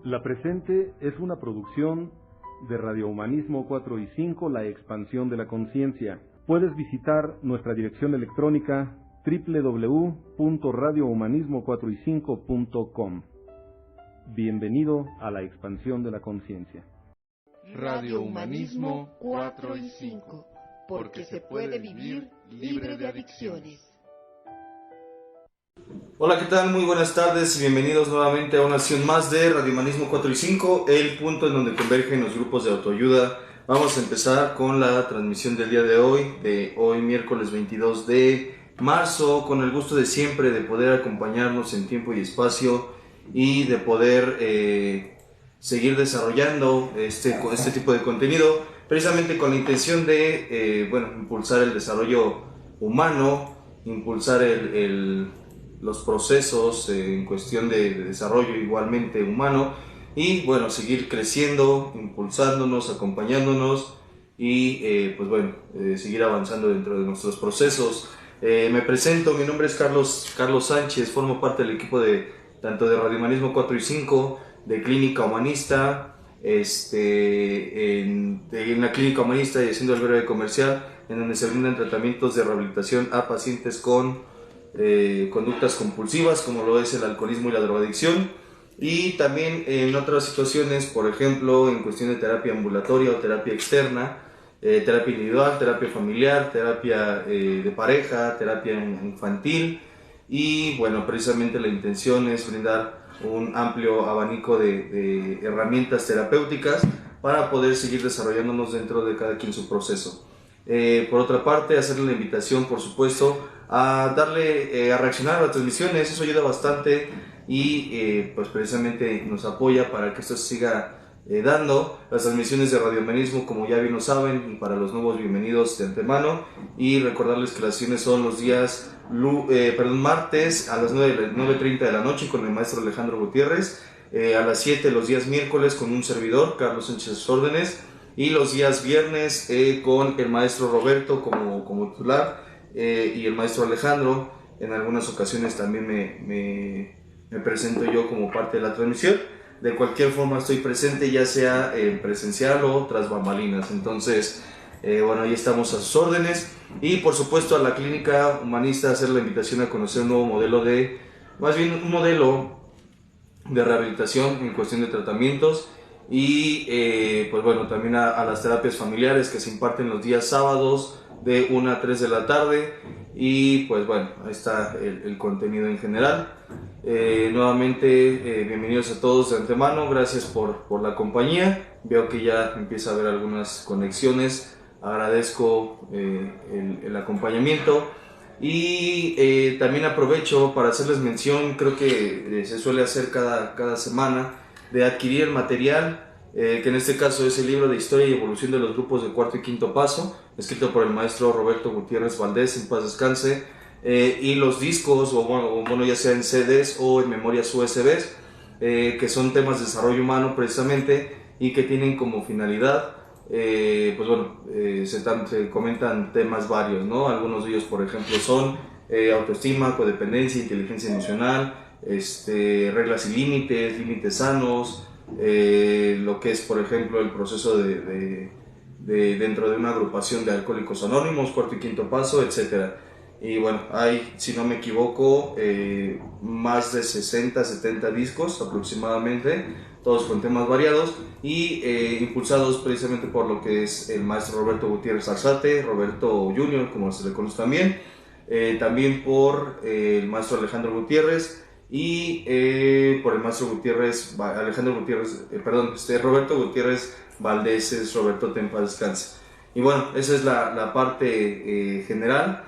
La presente es una producción de Radio Humanismo 4 y 5, La Expansión de la Conciencia. Puedes visitar nuestra dirección electrónica www.radiohumanismo4y5.com. Bienvenido a La Expansión de la Conciencia. Radio Humanismo 4 y 5, porque se puede vivir libre de adicciones. Hola, ¿qué tal? Muy buenas tardes y bienvenidos nuevamente a una sesión más de Radio Humanismo 4 y 5, el punto en donde convergen los grupos de autoayuda. Vamos a empezar con la transmisión del día de hoy miércoles 22 de marzo, con el gusto de siempre de poder acompañarnos en tiempo y espacio y de poder seguir desarrollando este tipo de contenido, precisamente con la intención de impulsar el desarrollo humano, impulsar los procesos en cuestión de desarrollo igualmente humano y seguir creciendo, impulsándonos, acompañándonos y seguir avanzando dentro de nuestros procesos. Me presento, mi nombre es Carlos Sánchez, formo parte del equipo tanto de Radio Humanismo 4 y 5, de Clínica Humanista, en la Clínica Humanista y haciendo el breve comercial, en donde se brindan tratamientos de rehabilitación a pacientes con conductas compulsivas, como lo es el alcoholismo y la drogadicción, y también en otras situaciones, por ejemplo, en cuestión de terapia ambulatoria o terapia externa, terapia individual, terapia familiar, terapia de pareja, terapia infantil, y precisamente la intención es brindar un amplio abanico de herramientas terapéuticas para poder seguir desarrollándonos dentro de cada quien su proceso. Por otra parte, hacerle la invitación, por supuesto, a reaccionar a las transmisiones. Eso ayuda bastante y precisamente nos apoya para que esto se siga dando. Las transmisiones de Radio Humanismo, como ya bien lo saben, y para los nuevos, bienvenidos de antemano, y recordarles que las sesiones son los días martes a las 9:30 de la noche con el maestro Alejandro Gutiérrez, a las 7 los días miércoles con un servidor, Carlos Sánchez Órdenes, y los días viernes con el maestro Roberto como titular y el maestro Alejandro. En algunas ocasiones también me presento yo como parte de la transmisión. De cualquier forma estoy presente, ya sea presencial o tras bambalinas. Entonces, ahí estamos a sus órdenes. Y por supuesto a la Clínica Humanista hacer la invitación a conocer un nuevo modelo un modelo de rehabilitación en cuestión de tratamientos. Y también a las terapias familiares que se imparten los días sábados de 1 a 3 de la tarde. Y ahí está el contenido en general. Nuevamente bienvenidos a todos de antemano, gracias por la compañía. Veo que ya empieza a haber algunas conexiones, agradezco el acompañamiento. Y también aprovecho para hacerles mención, creo que se suele hacer cada semana, de adquirir el material, que en este caso es el libro de Historia y Evolución de los Grupos de Cuarto y Quinto Paso, escrito por el maestro Roberto Gutiérrez Valdés, en paz descanse, y los discos, ya sea en CDs o en memorias USBs, que son temas de desarrollo humano precisamente, y que tienen como finalidad, se comentan temas varios, ¿no? Algunos de ellos, por ejemplo, son autoestima, codependencia, inteligencia emocional, reglas y límites sanos, lo que es, por ejemplo, el proceso de dentro de una agrupación de alcohólicos anónimos, cuarto y quinto paso, etcétera. Y hay, si no me equivoco, más de 60-70 discos aproximadamente, todos con temas variados y impulsados precisamente por lo que es el maestro Roberto Gutiérrez Arzate, Roberto Junior, como se le conoce también por el maestro Alejandro Gutiérrez y por el maestro Roberto Gutiérrez Valdés, es Roberto, en paz descanse. Y esa es la parte general.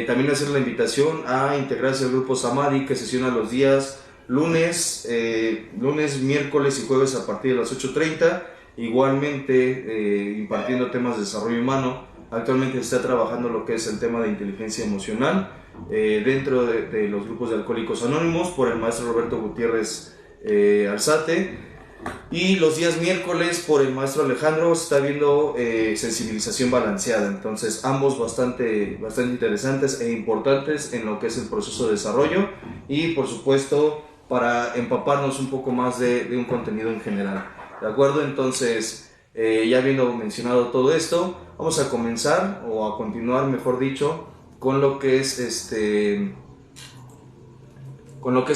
También hacer la invitación a integrarse al grupo Samadhi, que sesiona los días lunes, miércoles y jueves a partir de las 8:30, igualmente impartiendo temas de desarrollo humano. Actualmente se está trabajando lo que es el tema de inteligencia emocional dentro de los grupos de alcohólicos anónimos por el maestro Roberto Gutiérrez Arzate. Y los días miércoles por el maestro Alejandro se está viendo sensibilización balanceada. Entonces ambos bastante interesantes e importantes en lo que es el proceso de desarrollo. Y por supuesto para empaparnos un poco más de un contenido en general. ¿De acuerdo? Entonces, ya habiendo mencionado todo esto, vamos a comenzar, o a continuar, mejor dicho, con lo que es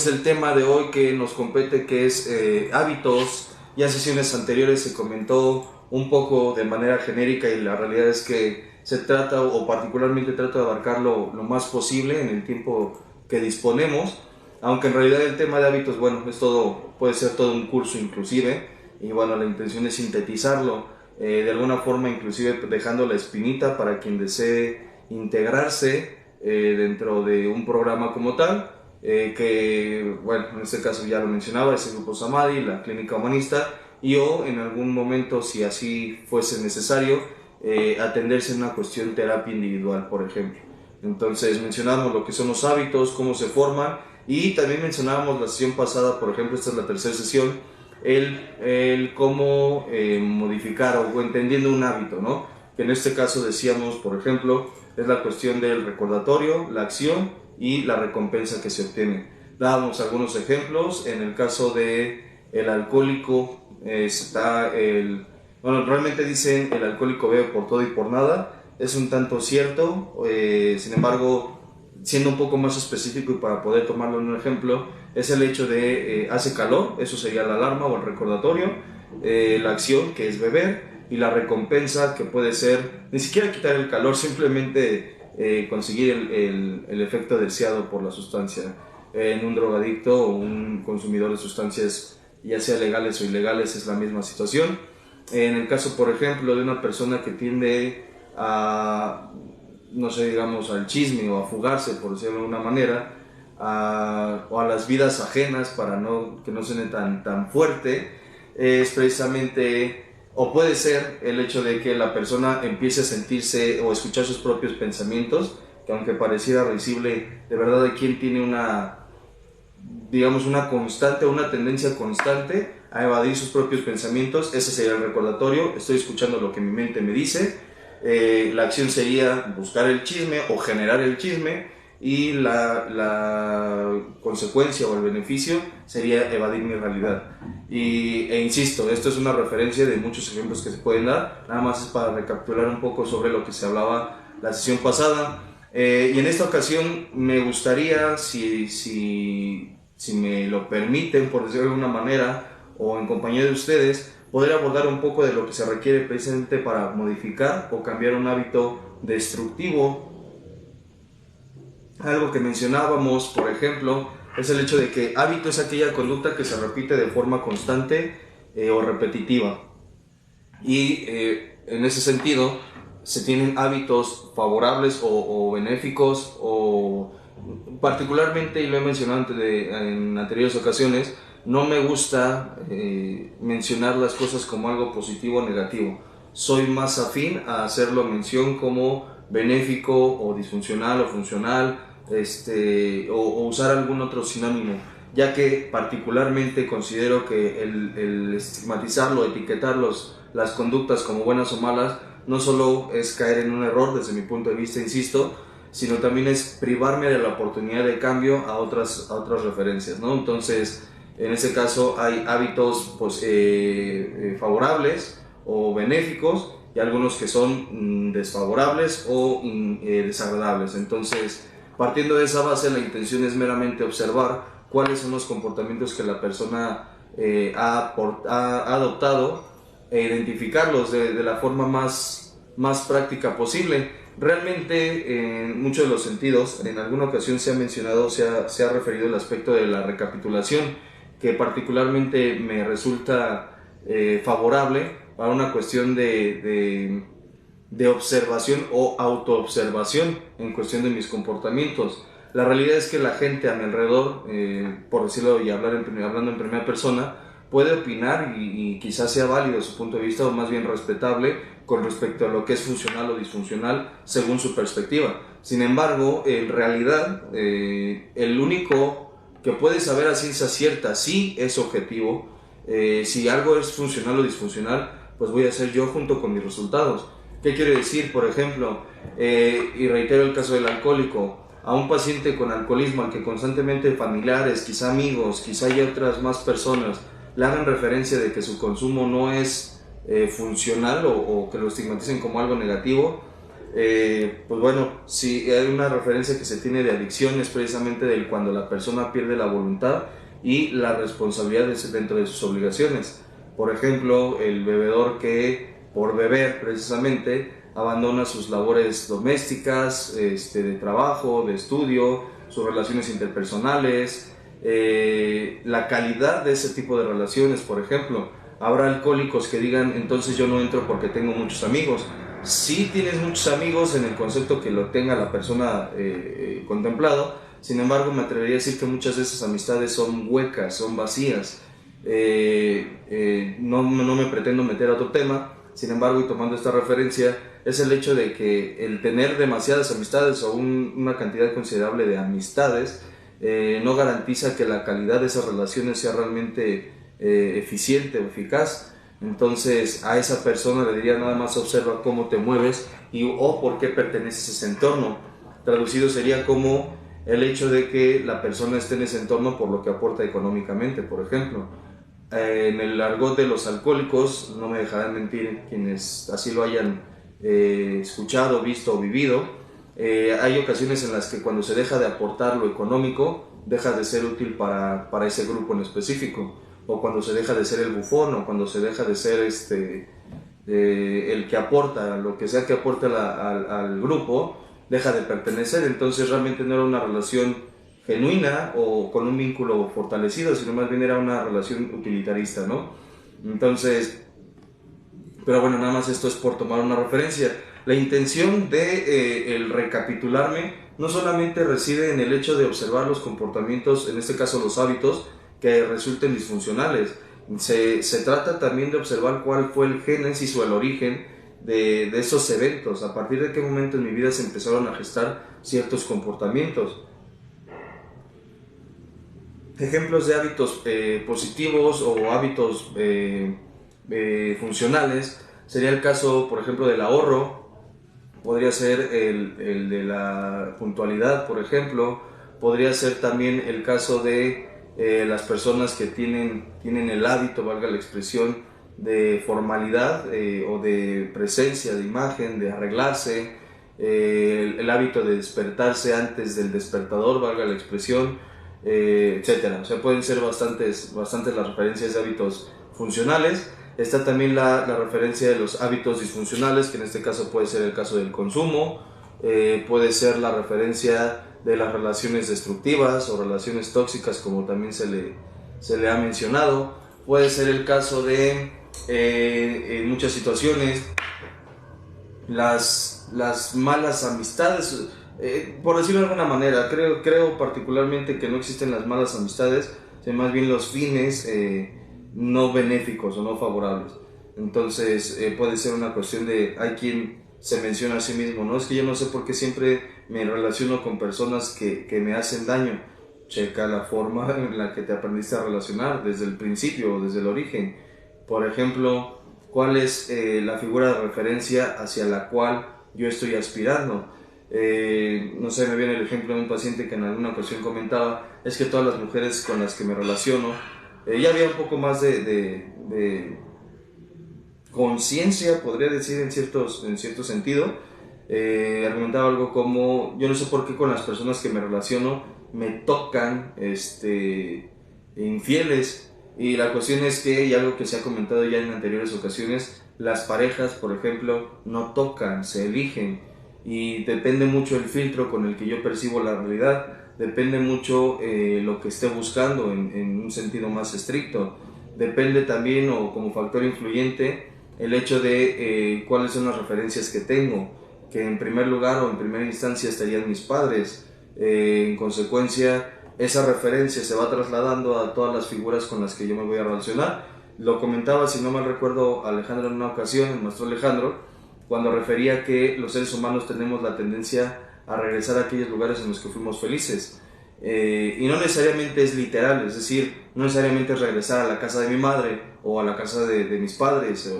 el tema de hoy que nos compete, que es hábitos. Ya en sesiones anteriores se comentó un poco de manera genérica, y la realidad es que se trata, o particularmente trato de abarcarlo lo más posible en el tiempo que disponemos, aunque en realidad el tema de hábitos, bueno, puede ser todo un curso inclusive, y bueno, la intención es sintetizarlo de alguna forma, inclusive dejando la espinita para quien desee integrarse dentro de un programa como tal, que bueno, en este caso ya lo mencionaba, es el Grupo Samadhi, la Clínica Humanista, y o en algún momento, si así fuese necesario, atenderse en una cuestión terapia individual, por ejemplo. Entonces mencionamos lo que son los hábitos, cómo se forman, y también mencionábamos la sesión pasada, por ejemplo, esta es la tercera sesión, el cómo modificar o entendiendo un hábito, ¿no? Que en este caso decíamos, por ejemplo, es la cuestión del recordatorio, la acción y la recompensa que se obtiene. Dábamos algunos ejemplos. En el caso de el alcohólico, bueno, realmente dicen el alcohólico bebe por todo y por nada. Es un tanto cierto, sin embargo, siendo un poco más específico y para poder tomarlo en un ejemplo, es el hecho de hace calor, eso sería la alarma o el recordatorio, la acción, que es beber, y la recompensa, que puede ser ni siquiera quitar el calor, simplemente conseguir el efecto deseado por la sustancia. En un drogadicto o un consumidor de sustancias, ya sea legales o ilegales, es la misma situación. En el caso, por ejemplo, de una persona que tiende a, no sé, digamos, al chisme o a fugarse, por decirlo de alguna manera, o a las vidas ajenas, para que no suene tan fuerte, es precisamente, o puede ser el hecho de que la persona empiece a sentirse o escuchar sus propios pensamientos, que aunque pareciera risible, de verdad hay quien tiene una constante, una tendencia constante a evadir sus propios pensamientos. Ese sería el recordatorio: estoy escuchando lo que mi mente me dice. La acción sería buscar el chisme o generar el chisme, y la consecuencia o el beneficio sería evadir mi realidad. E insisto, esto es una referencia de muchos ejemplos que se pueden dar, nada más es para recapitular un poco sobre lo que se hablaba la sesión pasada. Y en esta ocasión me gustaría, si me lo permiten, por decirlo de alguna manera, o en compañía de ustedes, poder abordar un poco de lo que se requiere precisamente para modificar o cambiar un hábito destructivo. Algo que mencionábamos, por ejemplo, es el hecho de que hábito es aquella conducta que se repite de forma constante o repetitiva. Y en ese sentido, se tienen hábitos favorables o benéficos, o particularmente, y lo he mencionado en anteriores ocasiones, no me gusta mencionar las cosas como algo positivo o negativo. Soy más afín a hacerlo mención como benéfico o disfuncional o funcional, o usar algún otro sinónimo, ya que particularmente considero que el estigmatizarlo, etiquetar las conductas como buenas o malas, no solo es caer en un error desde mi punto de vista, insisto, sino también es privarme de la oportunidad de cambio a otras referencias, ¿no? Entonces, en ese caso hay hábitos favorables o benéficos, y algunos que son desfavorables o desagradables. Entonces, partiendo de esa base, la intención es meramente observar cuáles son los comportamientos que la persona ha adoptado, e identificarlos de la forma más práctica posible. Realmente, en muchos de los sentidos, en alguna ocasión se ha mencionado, se ha referido el aspecto de la recapitulación, que particularmente me resulta favorable para una cuestión de observación o autoobservación en cuestión de mis comportamientos. La realidad es que la gente a mi alrededor, por decirlo y hablando en primera persona, puede opinar y quizás sea válido su punto de vista, o más bien respetable, con respecto a lo que es funcional o disfuncional según su perspectiva. Sin embargo, en realidad, el único que puede saber a ciencia cierta si es objetivo, si algo es funcional o disfuncional, pues voy a ser yo junto con mis resultados. ¿Qué quiere decir? Por ejemplo, y reitero el caso del alcohólico, a un paciente con alcoholismo al que constantemente familiares, quizá amigos, quizá hay otras más personas le hagan referencia de que su consumo no es funcional o que lo estigmaticen como algo negativo, pues bueno, si hay una referencia que se tiene de adicción es precisamente del cuando la persona pierde la voluntad y la responsabilidad dentro de sus obligaciones. Por ejemplo, el bebedor que por beber precisamente abandona sus labores domésticas, de trabajo, de estudio, sus relaciones interpersonales, la calidad de ese tipo de relaciones. Por ejemplo, habrá alcohólicos que digan, entonces yo no entro porque tengo muchos amigos. Sí tienes muchos amigos en el concepto que lo tenga la persona contemplado, sin embargo me atrevería a decir que muchas de esas amistades son huecas, son vacías. No me pretendo meter a otro tema, sin embargo, y tomando esta referencia, es el hecho de que el tener demasiadas amistades o una cantidad considerable de amistades no garantiza que la calidad de esas relaciones sea realmente eficiente o eficaz. Entonces a esa persona le diría nada más observa cómo te mueves o por qué perteneces a ese entorno. Traducido sería como el hecho de que la persona esté en ese entorno por lo que aporta económicamente, por ejemplo. En el argot de los alcohólicos, no me dejarán mentir quienes así lo hayan escuchado, visto o vivido, hay ocasiones en las que cuando se deja de aportar lo económico, deja de ser útil para ese grupo en específico, o cuando se deja de ser el bufón, o cuando se deja de ser el que aporta, lo que sea que aporte al grupo, deja de pertenecer. Entonces realmente no era una relación genuina o con un vínculo fortalecido, sino más bien era una relación utilitarista, ¿no? Entonces, pero bueno, nada más esto es por tomar una referencia. La intención de el recapitularme no solamente reside en el hecho de observar los comportamientos, en este caso los hábitos, que resulten disfuncionales. Se trata también de observar cuál fue el génesis o el origen de esos eventos, a partir de qué momento en mi vida se empezaron a gestar ciertos comportamientos. Ejemplos de hábitos positivos o hábitos funcionales sería el caso, por ejemplo, del ahorro, podría ser el de la puntualidad, por ejemplo, podría ser también el caso de las personas que tienen el hábito, valga la expresión, de formalidad o de presencia, de imagen, de arreglarse, el hábito de despertarse antes del despertador, valga la expresión, etcétera. O sea, pueden ser bastantes las referencias de hábitos funcionales. Está también la referencia de los hábitos disfuncionales, que en este caso puede ser el caso del consumo, puede ser la referencia de las relaciones destructivas o relaciones tóxicas, como también se le ha mencionado. Puede ser el caso de, en muchas situaciones, las malas amistades. Por decirlo de alguna manera, creo particularmente que no existen las malas amistades, sino más bien los fines no benéficos o no favorables. Entonces puede ser una cuestión de, hay quien se menciona a sí mismo, no es que yo no sé por qué siempre me relaciono con personas que me hacen daño. Checa la forma en la que te aprendiste a relacionar desde el principio, desde el origen. Por ejemplo, ¿cuál es la figura de referencia hacia la cual yo estoy aspirando? No sé, me viene el ejemplo de un paciente que en alguna ocasión comentaba, es que todas las mujeres con las que me relaciono, ya había un poco más de conciencia, podría decir en cierto sentido. Argumentaba algo como, yo no sé por qué con las personas que me relaciono me tocan infieles, y la cuestión es que, y algo que se ha comentado ya en anteriores ocasiones, las parejas, por ejemplo, no tocan, se eligen, y depende mucho el filtro con el que yo percibo la realidad, depende mucho lo que esté buscando en un sentido más estricto, depende también, o como factor influyente, el hecho de cuáles son las referencias que tengo, que en primer lugar o en primera instancia estarían mis padres. En consecuencia, esa referencia se va trasladando a todas las figuras con las que yo me voy a relacionar. Lo comentaba, si no mal recuerdo, Alejandro en una ocasión, el maestro Alejandro, cuando refería que los seres humanos tenemos la tendencia a regresar a aquellos lugares en los que fuimos felices. Y no necesariamente es literal, es decir, no necesariamente es regresar a la casa de mi madre o a la casa de mis padres,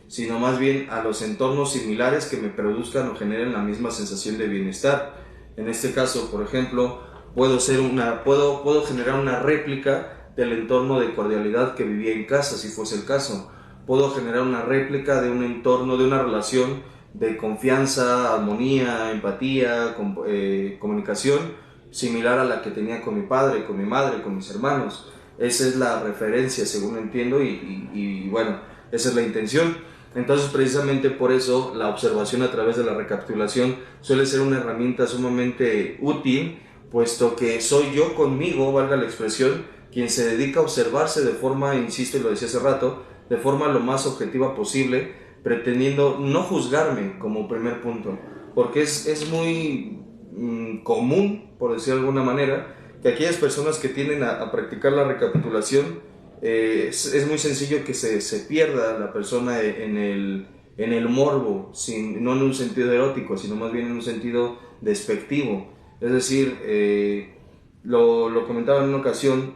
sino más bien a los entornos similares que me produzcan o generen la misma sensación de bienestar. En este caso, por ejemplo, puedo generar una réplica del entorno de cordialidad que vivía en casa, si fuese el caso. Puedo generar una réplica de un entorno, de una relación de confianza, armonía, empatía, comunicación, similar a la que tenía con mi padre, con mi madre, con mis hermanos. Esa es la referencia, según entiendo, y bueno, esa es la intención. Entonces, precisamente por eso, la observación a través de la recapitulación suele ser una herramienta sumamente útil, puesto que soy yo conmigo, valga la expresión, quien se dedica a observarse de forma, insisto y lo decía hace rato, de forma lo más objetiva posible, pretendiendo no juzgarme como primer punto, porque es muy común, por decir de alguna manera, que aquellas personas que tienden a practicar la recapitulación, es muy sencillo que se pierda la persona en el morbo, no en un sentido erótico, sino más bien en un sentido despectivo. Es decir, lo comentaba en una ocasión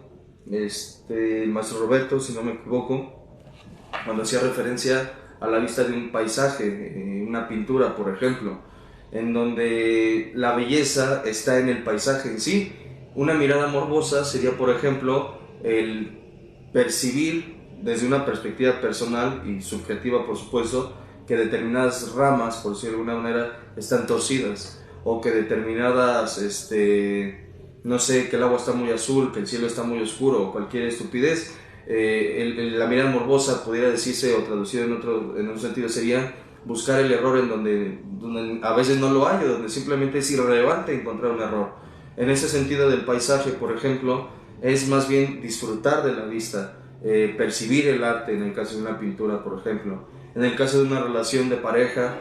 el maestro Roberto, si no me equivoco, cuando hacía referencia a la vista de un paisaje, una pintura, por ejemplo, en donde la belleza está en el paisaje en sí. Una mirada morbosa sería, por ejemplo, el percibir desde una perspectiva personal y subjetiva, por supuesto, que determinadas ramas, por decirlo de alguna manera, están torcidas, o que determinadas, no sé, que el agua está muy azul, que el cielo está muy oscuro, o cualquier estupidez. La mirada morbosa pudiera decirse, o traducido en un sentido, sería buscar el error en donde a veces no lo hay, o donde simplemente es irrelevante encontrar un error. En ese sentido del paisaje, por ejemplo, es más bien disfrutar de la vista, percibir el arte, en el caso de una pintura, por ejemplo. En el caso de una relación de pareja,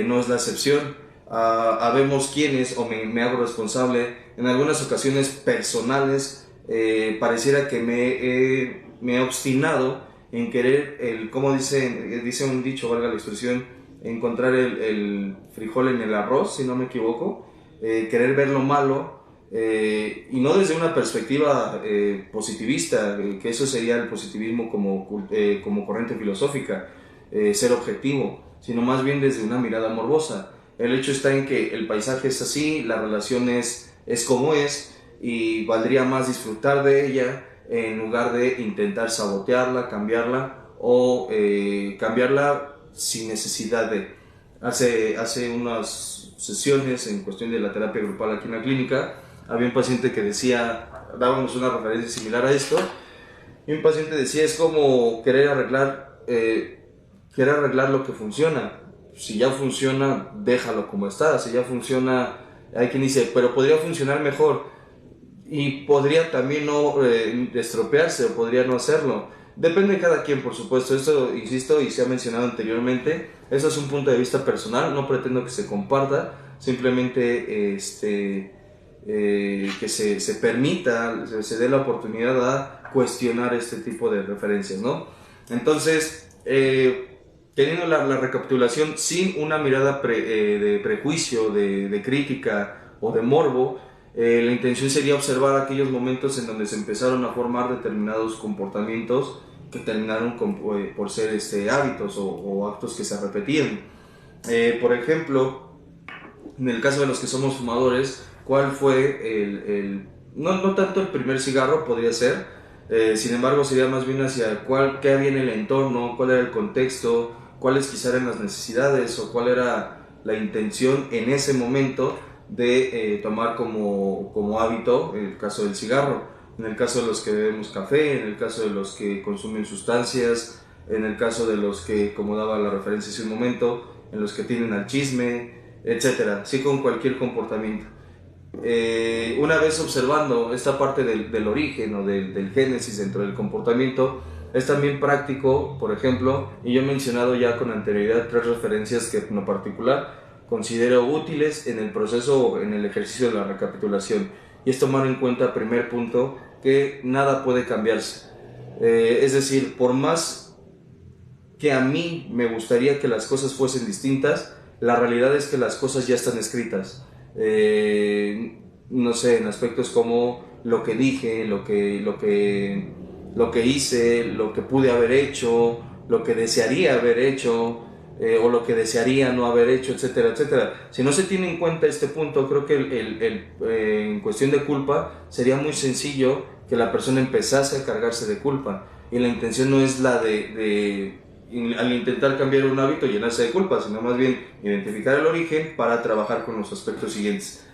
no es la excepción. Habemos quienes, o me hago responsable, en algunas ocasiones personales, pareciera que me he obstinado en querer, como dice un dicho, valga la expresión, encontrar el frijol en el arroz, si no me equivoco, querer ver lo malo, y no desde una perspectiva positivista, que eso sería el positivismo como corriente filosófica, ser objetivo, sino más bien desde una mirada morbosa. El hecho está en que el paisaje es así, la relación es como es, y valdría más disfrutar de ella en lugar de intentar sabotearla, cambiarla, o cambiarla sin necesidad de. Hace unas sesiones en cuestión de la terapia grupal aquí en la clínica, había un paciente que decía, dábamos una referencia similar a esto, y un paciente decía, es como querer arreglar lo que funciona. Si ya funciona, déjalo como está. Si ya funciona, hay quien dice, pero podría funcionar mejor, y podría también no estropearse, o podría no hacerlo. Depende de cada quien, por supuesto. Esto, insisto, y se ha mencionado anteriormente, eso es un punto de vista personal, no pretendo que se comparta, simplemente que se permita, se dé la oportunidad a cuestionar este tipo de referencias, ¿no? Entonces, teniendo la recapitulación sin una mirada de prejuicio, de crítica o de morbo, la intención sería observar aquellos momentos en donde se empezaron a formar determinados comportamientos que terminaron por ser hábitos o actos que se repetían. Por ejemplo, en el caso de los que somos fumadores, ¿cuál fue no tanto el primer cigarro, podría ser, sin embargo sería más bien hacia qué había en el entorno, cuál era el contexto, cuáles quizás eran las necesidades, o cuál era la intención en ese momento de tomar como hábito, en el caso del cigarro, en el caso de los que bebemos café, en el caso de los que consumen sustancias, en el caso de los que, como daba la referencia hace un momento, en los que tienden al chisme, etcétera, sí, con cualquier comportamiento. Una vez observando esta parte del origen o del génesis dentro del comportamiento, es también práctico, por ejemplo, y yo he mencionado ya con anterioridad 3 referencias que en lo particular considero útiles en el proceso, en el ejercicio de la recapitulación, y es tomar en cuenta, primer punto, que nada puede cambiarse. Es decir, por más que a mí me gustaría que las cosas fuesen distintas, la realidad es que las cosas ya están escritas. No sé, en aspectos como lo que dije, lo que hice, lo que pude haber hecho, lo que desearía haber hecho, o lo que desearía no haber hecho, etcétera, etcétera. Si no se tiene en cuenta este punto, creo que en cuestión de culpa sería muy sencillo que la persona empezase a cargarse de culpa, y la intención no es la al intentar cambiar un hábito llenarse de culpa, sino más bien identificar el origen para trabajar con los aspectos siguientes.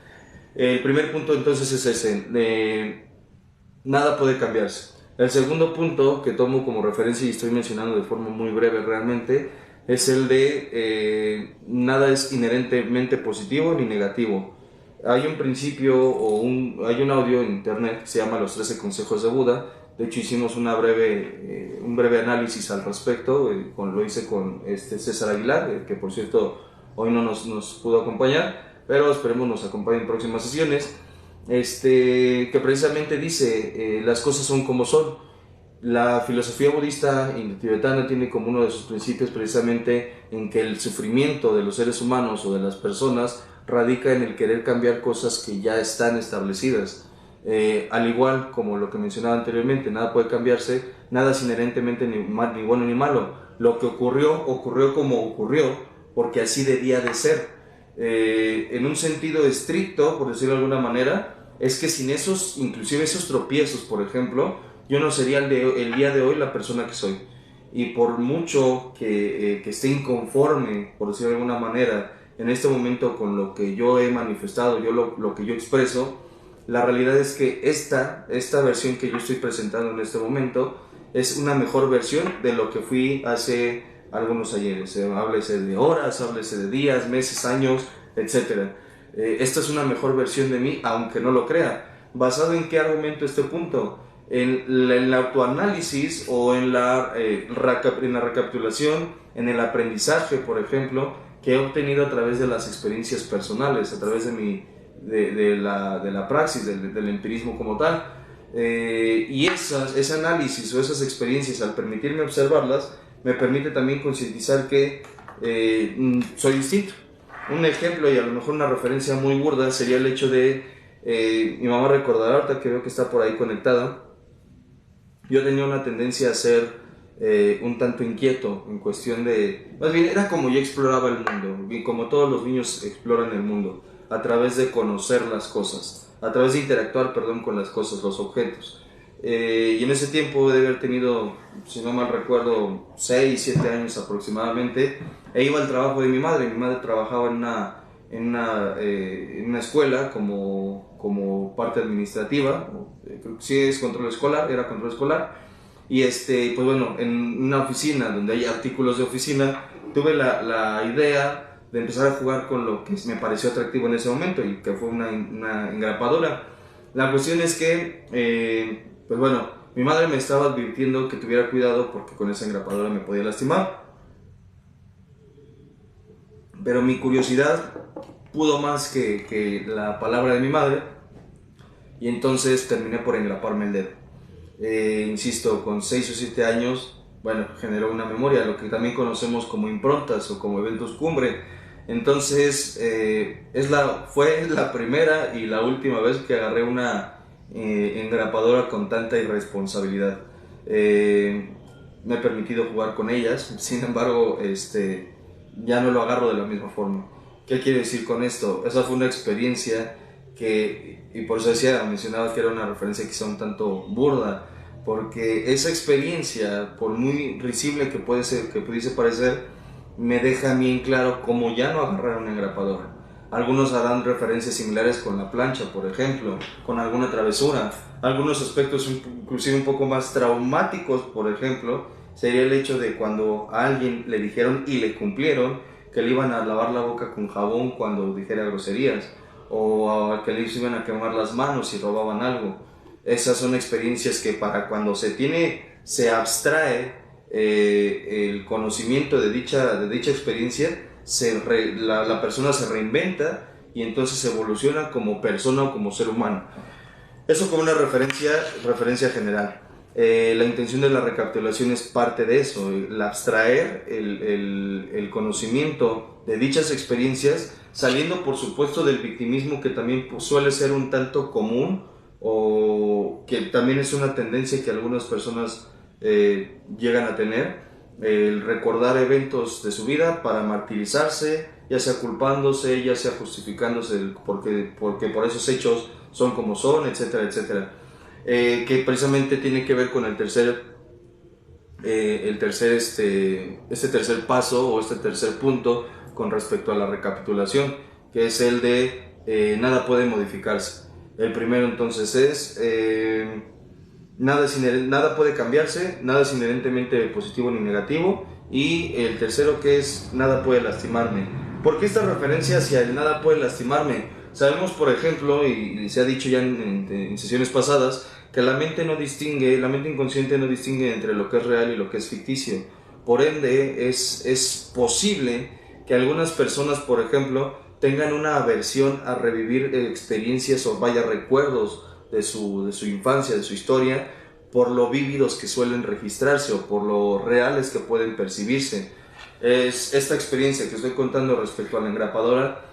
El primer punto entonces es ese, nada puede cambiarse. El segundo punto que tomo como referencia y estoy mencionando de forma muy breve realmente es el de nada es inherentemente positivo ni negativo. Hay un principio hay un audio en internet que se llama Los 13 Consejos de Buda. De hecho hicimos un breve análisis al respecto, lo hice con César Aguilar, que por cierto hoy no nos pudo acompañar, pero esperemos nos acompañe en próximas sesiones, que precisamente dice, las cosas son como son. La filosofía budista indo-tibetana tiene como uno de sus principios precisamente en que el sufrimiento de los seres humanos o de las personas radica en el querer cambiar cosas que ya están establecidas. Al igual como lo que mencionaba anteriormente, nada puede cambiarse, nada es inherentemente ni bueno ni malo. Lo que ocurrió como ocurrió, porque así debía de ser. En un sentido estricto, por decirlo de alguna manera, es que sin inclusive esos tropiezos, por ejemplo, yo no sería el día de hoy la persona que soy. Y por mucho que esté inconforme, por decirlo de alguna manera, en este momento con lo que yo he manifestado, lo que yo expreso, la realidad es que esta versión que yo estoy presentando en este momento es una mejor versión de lo que fui hace algunos ayeres. Háblese de horas, háblese de días, meses, años, etc. Esta es una mejor versión de mí, aunque no lo crea. ¿Basado en qué argumento este punto? En el autoanálisis o en la recapitulación, en el aprendizaje, por ejemplo, que he obtenido a través de las experiencias personales, a través de la praxis, del empirismo como tal. Y ese análisis o esas experiencias, al permitirme observarlas, me permite también concientizar que soy distinto. Un ejemplo y a lo mejor una referencia muy burda sería el hecho de, mi mamá recordará ahorita que veo que está por ahí conectada, yo tenía una tendencia a ser un tanto inquieto en cuestión de, más bien era como yo exploraba el mundo, y como todos los niños exploran el mundo, a través de conocer las cosas, a través de interactuar, con las cosas, los objetos. Y en ese tiempo de haber tenido, si no mal recuerdo, 6, 7 años aproximadamente, e iba al trabajo de mi madre. Mi madre trabajaba en una escuela como parte administrativa, creo que sí es control escolar, era control escolar, y pues bueno, en una oficina donde hay artículos de oficina, tuve la idea de empezar a jugar con lo que me pareció atractivo en ese momento, y que fue una engrapadora. La cuestión es que, pues bueno, mi madre me estaba advirtiendo que tuviera cuidado porque con esa engrapadora me podía lastimar. Pero mi curiosidad pudo más que la palabra de mi madre, y entonces terminé por engraparme el dedo. Insisto, con 6 o 7 años, bueno, generó una memoria, lo que también conocemos como improntas o como eventos cumbre. Entonces, fue la primera y la última vez que agarré una engrapadora con tanta irresponsabilidad. Me he permitido jugar con ellas, sin embargo, ya no lo agarro de la misma forma. ¿Qué quiere decir con esto? Esa fue una experiencia y por eso mencionaba que era una referencia quizá un tanto burda, porque esa experiencia, por muy risible que pudiese parecer, me deja a mí en claro cómo ya no agarrar una engrapadora. Algunos harán referencias similares con la plancha, por ejemplo, con alguna travesura. Algunos aspectos inclusive un poco más traumáticos, por ejemplo, sería el hecho de cuando a alguien le dijeron y le cumplieron que le iban a lavar la boca con jabón cuando dijera groserías, o que le iban a quemar las manos si robaban algo. Esas son experiencias que para cuando se abstrae el conocimiento de dicha experiencia, la persona se reinventa y entonces evoluciona como persona o como ser humano. Eso como una referencia general. La intención de la recapitulación es parte de eso, el abstraer el conocimiento de dichas experiencias, saliendo por supuesto del victimismo, que también suele ser un tanto común, o que también es una tendencia que algunas personas llegan a tener, el recordar eventos de su vida para martirizarse, ya sea culpándose, ya sea justificándose porque por esos hechos son como son, etcétera, etcétera. Que precisamente tiene que ver con el tercer paso o este tercer punto con respecto a la recapitulación, que es el de nada puede modificarse. El primero entonces es nada puede cambiarse, nada es inherentemente positivo ni negativo, y el tercero que es nada puede lastimarme. ¿Por qué esta referencia hacia el nada puede lastimarme? Sabemos, por ejemplo, y se ha dicho ya en sesiones pasadas, que la mente inconsciente no distingue entre lo que es real y lo que es ficticio. Por ende, es posible que algunas personas, por ejemplo, tengan una aversión a revivir experiencias o recuerdos de su infancia, de su historia, por lo vívidos que suelen registrarse o por lo reales que pueden percibirse. Es esta experiencia que estoy contando respecto a la engrapadora.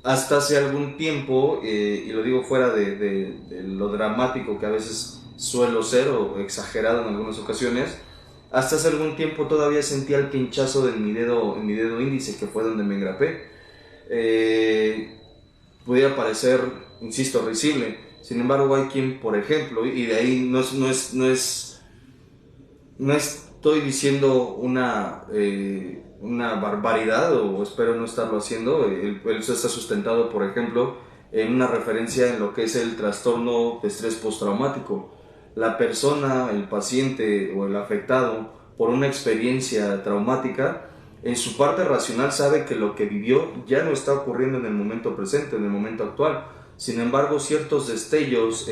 Hasta hace algún tiempo, y lo digo fuera de lo dramático que a veces suelo ser o exagerado en algunas ocasiones, hasta hace algún tiempo todavía sentía el pinchazo en mi dedo índice, que fue donde me engrapé. Pudiera parecer, insisto, risible. Sin embargo, hay quien, por ejemplo, y de ahí no estoy diciendo una barbaridad, o espero no estarlo haciendo. Eso está sustentado, por ejemplo, en una referencia en lo que es el trastorno de estrés postraumático. La persona, el paciente o el afectado por una experiencia traumática, en su parte racional sabe que lo que vivió ya no está ocurriendo en el momento presente, en el momento actual. Sin embargo, ciertos destellos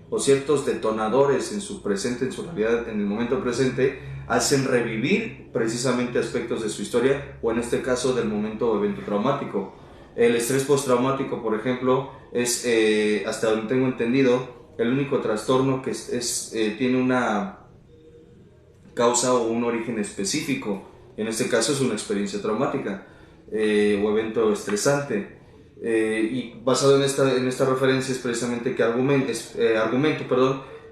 o ciertos detonadores en su realidad, en el momento presente, hacen revivir precisamente aspectos de su historia, o en este caso del momento o evento traumático. El estrés postraumático, por ejemplo, es, hasta donde tengo entendido, el único trastorno que tiene una causa o un origen específico. En este caso es una experiencia traumática o evento estresante. Y basado en esta referencia es precisamente que argumento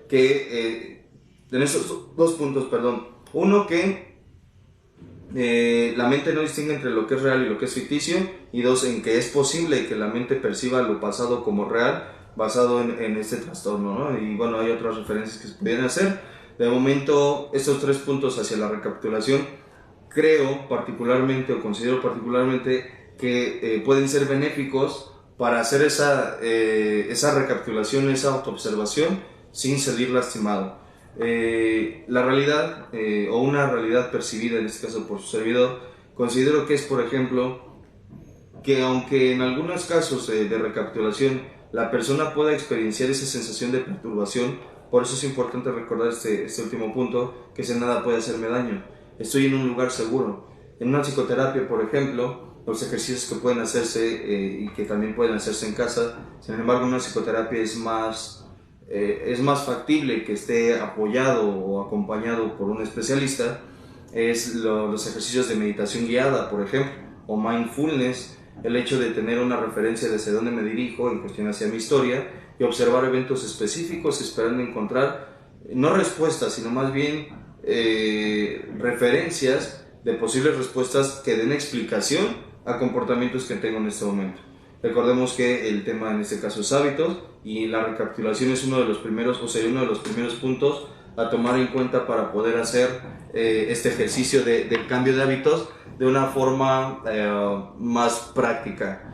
que en estos dos puntos, uno, que la mente no distingue entre lo que es real y lo que es ficticio, y dos, en que es posible que la mente perciba lo pasado como real basado en este trastorno, ¿no? Y bueno, hay otras referencias que se pueden hacer. De momento, estos tres puntos hacia la recapitulación creo particularmente, o considero particularmente, que pueden ser benéficos para hacer esa recapitulación, esa autoobservación sin salir lastimado. La realidad, o una realidad percibida en este caso por su servidor, considero que es, por ejemplo, que aunque en algunos casos de recapitulación la persona pueda experienciar esa sensación de perturbación, por eso es importante recordar este último punto, que ese nada puede hacerme daño. Estoy en un lugar seguro. En una psicoterapia, por ejemplo, los ejercicios que pueden hacerse y que también pueden hacerse en casa, sin embargo, una psicoterapia es más factible que esté apoyado o acompañado por un especialista, es los ejercicios de meditación guiada, por ejemplo, o mindfulness, el hecho de tener una referencia de hacia dónde me dirijo en cuestión hacia mi historia y observar eventos específicos esperando encontrar no respuestas, sino más bien referencias de posibles respuestas que den explicación a comportamientos que tengo en este momento. Recordemos que el tema en este caso es hábitos, y la recapitulación es uno de los primeros puntos a tomar en cuenta para poder hacer este ejercicio del cambio de hábitos de una forma más práctica.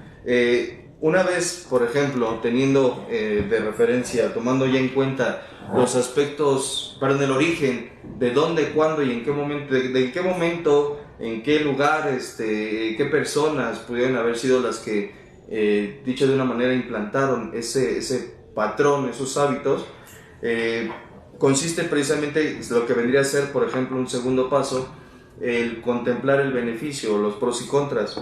Una vez, por ejemplo, teniendo de referencia, tomando ya en cuenta los aspectos, el origen, de dónde, cuándo y en qué momento, en qué momento, en qué lugar, qué personas pudieron haber sido las que, dicho de una manera, implantaron ese patrón, esos hábitos, consiste precisamente lo que vendría a ser, por ejemplo, un segundo paso, el contemplar el beneficio, los pros y contras.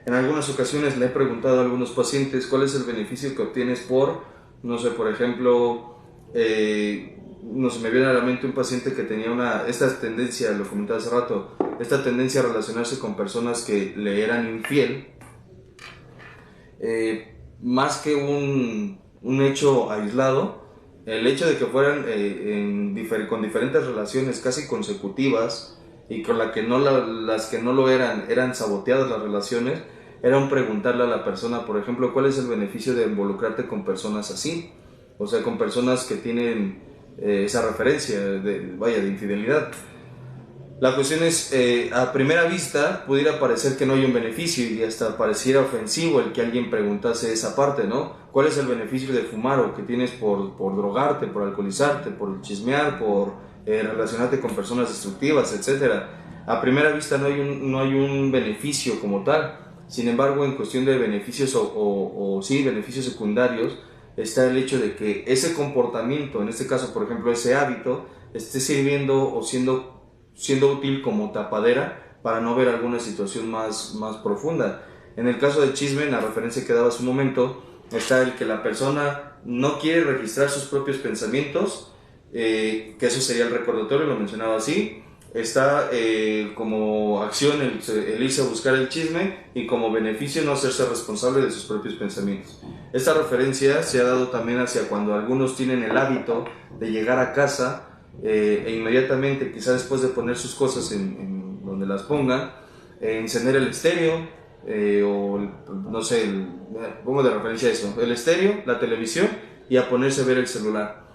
En algunas ocasiones le he preguntado a algunos pacientes cuál es el beneficio que obtienes por, no sé, por ejemplo, no se me viene a la mente un paciente que tenía esta tendencia, lo comentaba hace rato, esta tendencia a relacionarse con personas que le eran infiel, más que un hecho aislado, el hecho de que fueran con diferentes relaciones casi consecutivas, y con las que no lo eran saboteadas las relaciones, era un preguntarle a la persona, por ejemplo, ¿cuál es el beneficio de involucrarte con personas así? O sea, con personas que tienen esa referencia de infidelidad. La cuestión es, a primera vista pudiera parecer que no hay un beneficio y hasta pareciera ofensivo el que alguien preguntase esa parte, ¿no? ¿Cuál es el beneficio de fumar o que tienes por drogarte, por alcoholizarte, por chismear, por relacionarte con personas destructivas, etcétera? A primera vista no hay un beneficio como tal. Sin embargo, en cuestión de beneficios sí, beneficios secundarios, está el hecho de que ese comportamiento, en este caso, por ejemplo, ese hábito, esté sirviendo o siendo útil como tapadera para no ver alguna situación más profunda. En el caso del chisme, en la referencia que daba hace un momento, está el que la persona no quiere registrar sus propios pensamientos, que eso sería el recordatorio, lo mencionaba así. Está como acción el irse a buscar el chisme y como beneficio no hacerse responsable de sus propios pensamientos. Esta referencia se ha dado también hacia cuando algunos tienen el hábito de llegar a casa e inmediatamente, quizás después de poner sus cosas en donde las pongan, encender el estéreo no sé, pongo de referencia eso, el estéreo, la televisión y a ponerse a ver el celular.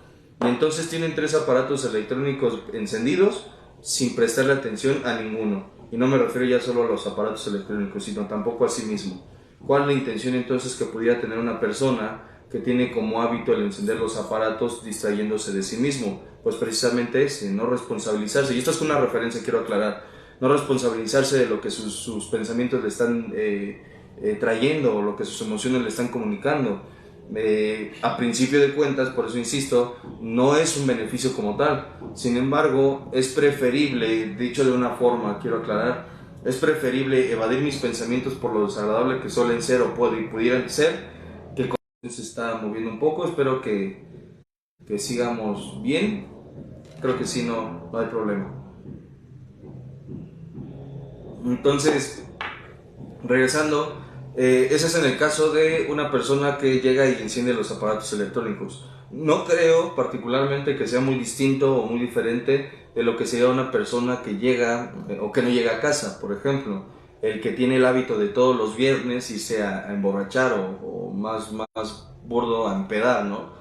Y entonces tienen 3 aparatos electrónicos encendidos sin prestarle atención a ninguno. Y no me refiero ya solo a los aparatos electrónicos, sino tampoco a sí mismo. ¿Cuál es la intención entonces que pudiera tener una persona que tiene como hábito el encender los aparatos distrayéndose de sí mismo? Pues precisamente ese, no responsabilizarse. Y esto es una referencia, quiero aclarar. No responsabilizarse de lo que sus pensamientos le están trayendo o lo que sus emociones le están comunicando. A principio de cuentas, por eso insisto, no es un beneficio como tal. Sin embargo, es preferible, dicho de una forma, quiero aclarar, es preferible evadir mis pensamientos por lo desagradable que suelen ser o pudieran ser, que el contenido se está moviendo un poco. Espero que sigamos bien. Creo que sí, no hay problema. Entonces, regresando, ese es en el caso de una persona que llega y enciende los aparatos electrónicos. No creo particularmente que sea muy distinto o muy diferente de lo que sería una persona que llega o que no llega a casa, por ejemplo. El que tiene el hábito de todos los viernes irse a emborrachar o más burdo a empedar, ¿no?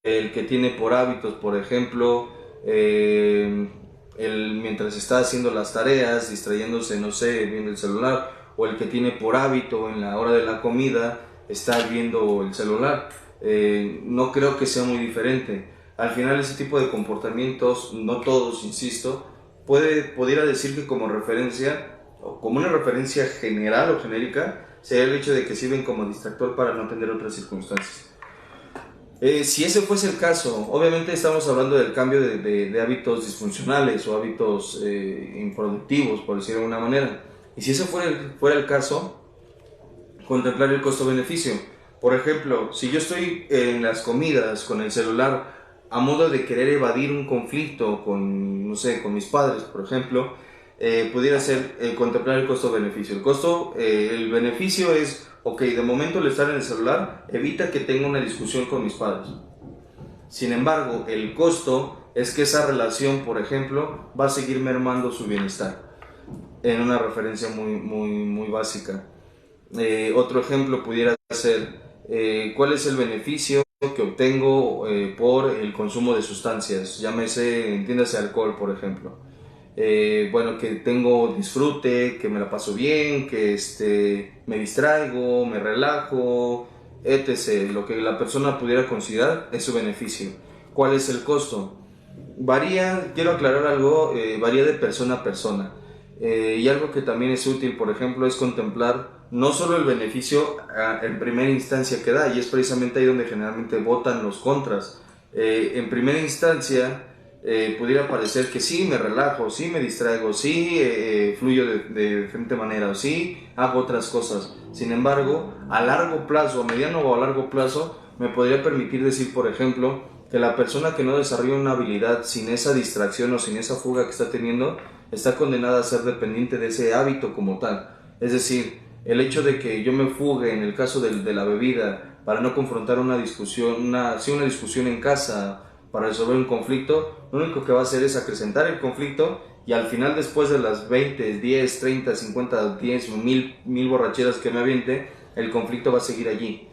El que tiene por hábitos, por ejemplo, mientras está haciendo las tareas, distrayéndose, no sé, viendo el celular, o el que tiene por hábito en la hora de la comida estar viendo el celular. No creo que sea muy diferente. Al final ese tipo de comportamientos, no todos, insisto, pudiera decir que como referencia, o como una referencia general o genérica, sería el hecho de que sirven como distractor para no atender otras circunstancias. Si ese fuese el caso, obviamente estamos hablando del cambio de hábitos disfuncionales o hábitos improductivos, por decirlo de alguna manera. Y si ese fuera el caso, contemplar el costo-beneficio. Por ejemplo, si yo estoy en las comidas con el celular a modo de querer evadir un conflicto con, no sé, con mis padres, por ejemplo, pudiera ser contemplar el costo-beneficio. El beneficio es, ok, de momento el estar en el celular evita que tenga una discusión con mis padres. Sin embargo, el costo es que esa relación, por ejemplo, va a seguir mermando su bienestar. En una referencia muy básica. Otro ejemplo pudiera ser cuál es el beneficio que obtengo por el consumo de sustancias, entiéndase alcohol, por ejemplo. Bueno, que tengo disfrute, que me la paso bien, que me distraigo, me relajo, etc. Lo que la persona pudiera considerar es su beneficio. ¿Cuál es el costo? Varía, quiero aclarar algo, varía de persona a persona. Y algo que también es útil, por ejemplo, es contemplar no solo el beneficio en primera instancia que da, y es precisamente ahí donde generalmente votan los contras. En primera instancia pudiera parecer que sí me relajo, sí me distraigo, sí fluyo de diferente manera, o sí hago otras cosas. Sin embargo, a largo plazo, a mediano o a largo plazo, me podría permitir decir, por ejemplo, que la persona que no desarrolla una habilidad sin esa distracción o sin esa fuga que está teniendo, está condenada a ser dependiente de ese hábito como tal. Es decir, el hecho de que yo me fugue en el caso de la bebida para no confrontar una discusión en casa, para resolver un conflicto, lo único que va a hacer es acrecentar el conflicto y al final, después de las 20, 10, 30, 50, 10 o 1000 borracheras que me aviente, el conflicto va a seguir allí.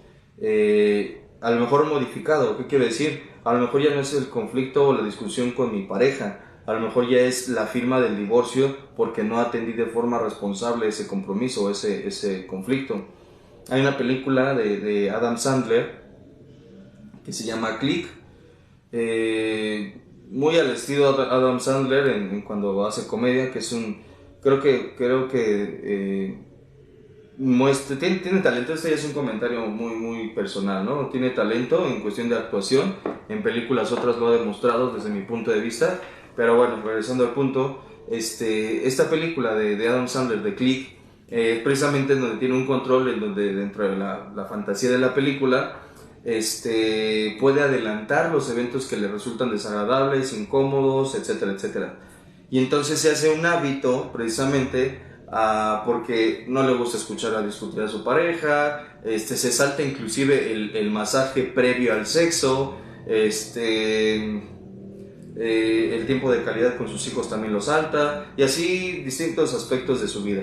A lo mejor modificado. ¿Qué quiero decir? A lo mejor ya no es el conflicto o la discusión con mi pareja, a lo mejor ya es la firma del divorcio porque no atendí de forma responsable ese compromiso o ese conflicto. Hay una película de Adam Sandler que se llama Click, muy al estilo Adam Sandler en cuando hace comedia, que es creo que tiene talento. Este ya es un comentario muy personal, ¿no? Tiene talento en cuestión de actuación, en películas otras lo ha demostrado desde mi punto de vista, pero bueno, regresando al punto, esta película de Adam Sandler, de Click, precisamente en donde tiene un control, en donde dentro de la fantasía de la película, puede adelantar los eventos que le resultan desagradables, incómodos, etcétera, etcétera. Y entonces se hace un hábito precisamente porque no le gusta escuchar a discutir a su pareja, se salta inclusive el masaje previo al sexo, el tiempo de calidad con sus hijos también lo salta, y así distintos aspectos de su vida,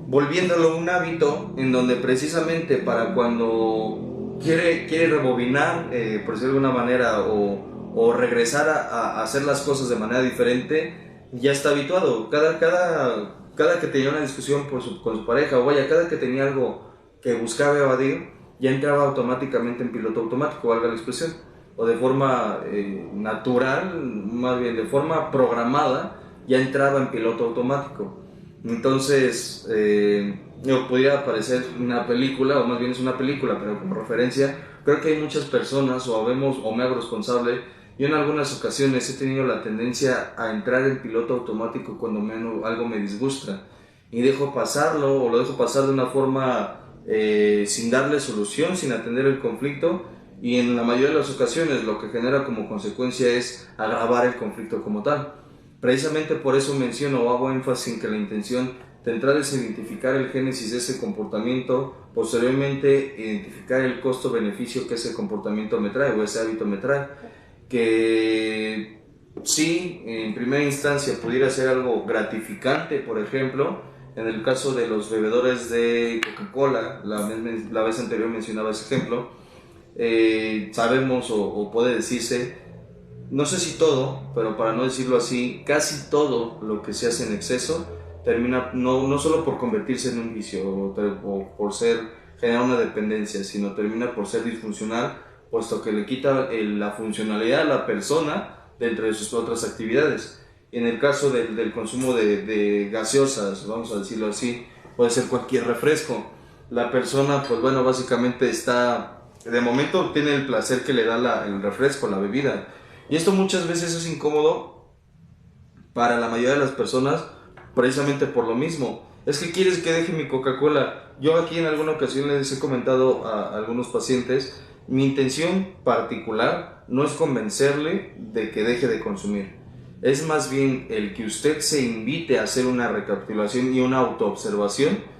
volviéndolo un hábito en donde precisamente para cuando quiere rebobinar, por decirlo de alguna manera, o regresar a hacer las cosas de manera diferente, ya está habituado. Cada que tenía una discusión con su pareja, o vaya, cada que tenía algo que buscaba evadir, ya entraba automáticamente en piloto automático, valga la expresión, o de forma natural, más bien de forma programada, ya entraba en piloto automático. Entonces, podría parecer una película, o más bien es una película, pero como referencia, creo que hay muchas personas, o me hago responsable. Yo en algunas ocasiones he tenido la tendencia a entrar en piloto automático cuando algo me disgusta, y dejo pasarlo, o lo dejo pasar de una forma sin darle solución, sin atender el conflicto, y en la mayoría de las ocasiones lo que genera como consecuencia es agravar el conflicto como tal. Precisamente por eso menciono o hago énfasis en que la intención de entrada es identificar el génesis de ese comportamiento, posteriormente identificar el costo-beneficio que ese comportamiento me trae o ese hábito me trae, que sí, en primera instancia pudiera ser algo gratificante. Por ejemplo, en el caso de los bebedores de Coca-Cola, la vez anterior mencionaba ese ejemplo, sabemos o puede decirse, no sé si todo, pero para no decirlo así, casi todo lo que se hace en exceso termina no solo por convertirse en un vicio o por generar una dependencia, sino termina por ser disfuncional, puesto que le quita la funcionalidad a la persona dentro de sus otras actividades. En el caso del consumo de gaseosas, vamos a decirlo así, puede ser cualquier refresco. La persona, pues bueno, básicamente de momento tiene el placer que le da el refresco, la bebida. Y esto muchas veces es incómodo para la mayoría de las personas, precisamente por lo mismo. Es que quieres que deje mi Coca-Cola. Yo aquí en alguna ocasión les he comentado a algunos pacientes, mi intención particular no es convencerle de que deje de consumir. Es más bien el que usted se invite a hacer una recapitulación y una autoobservación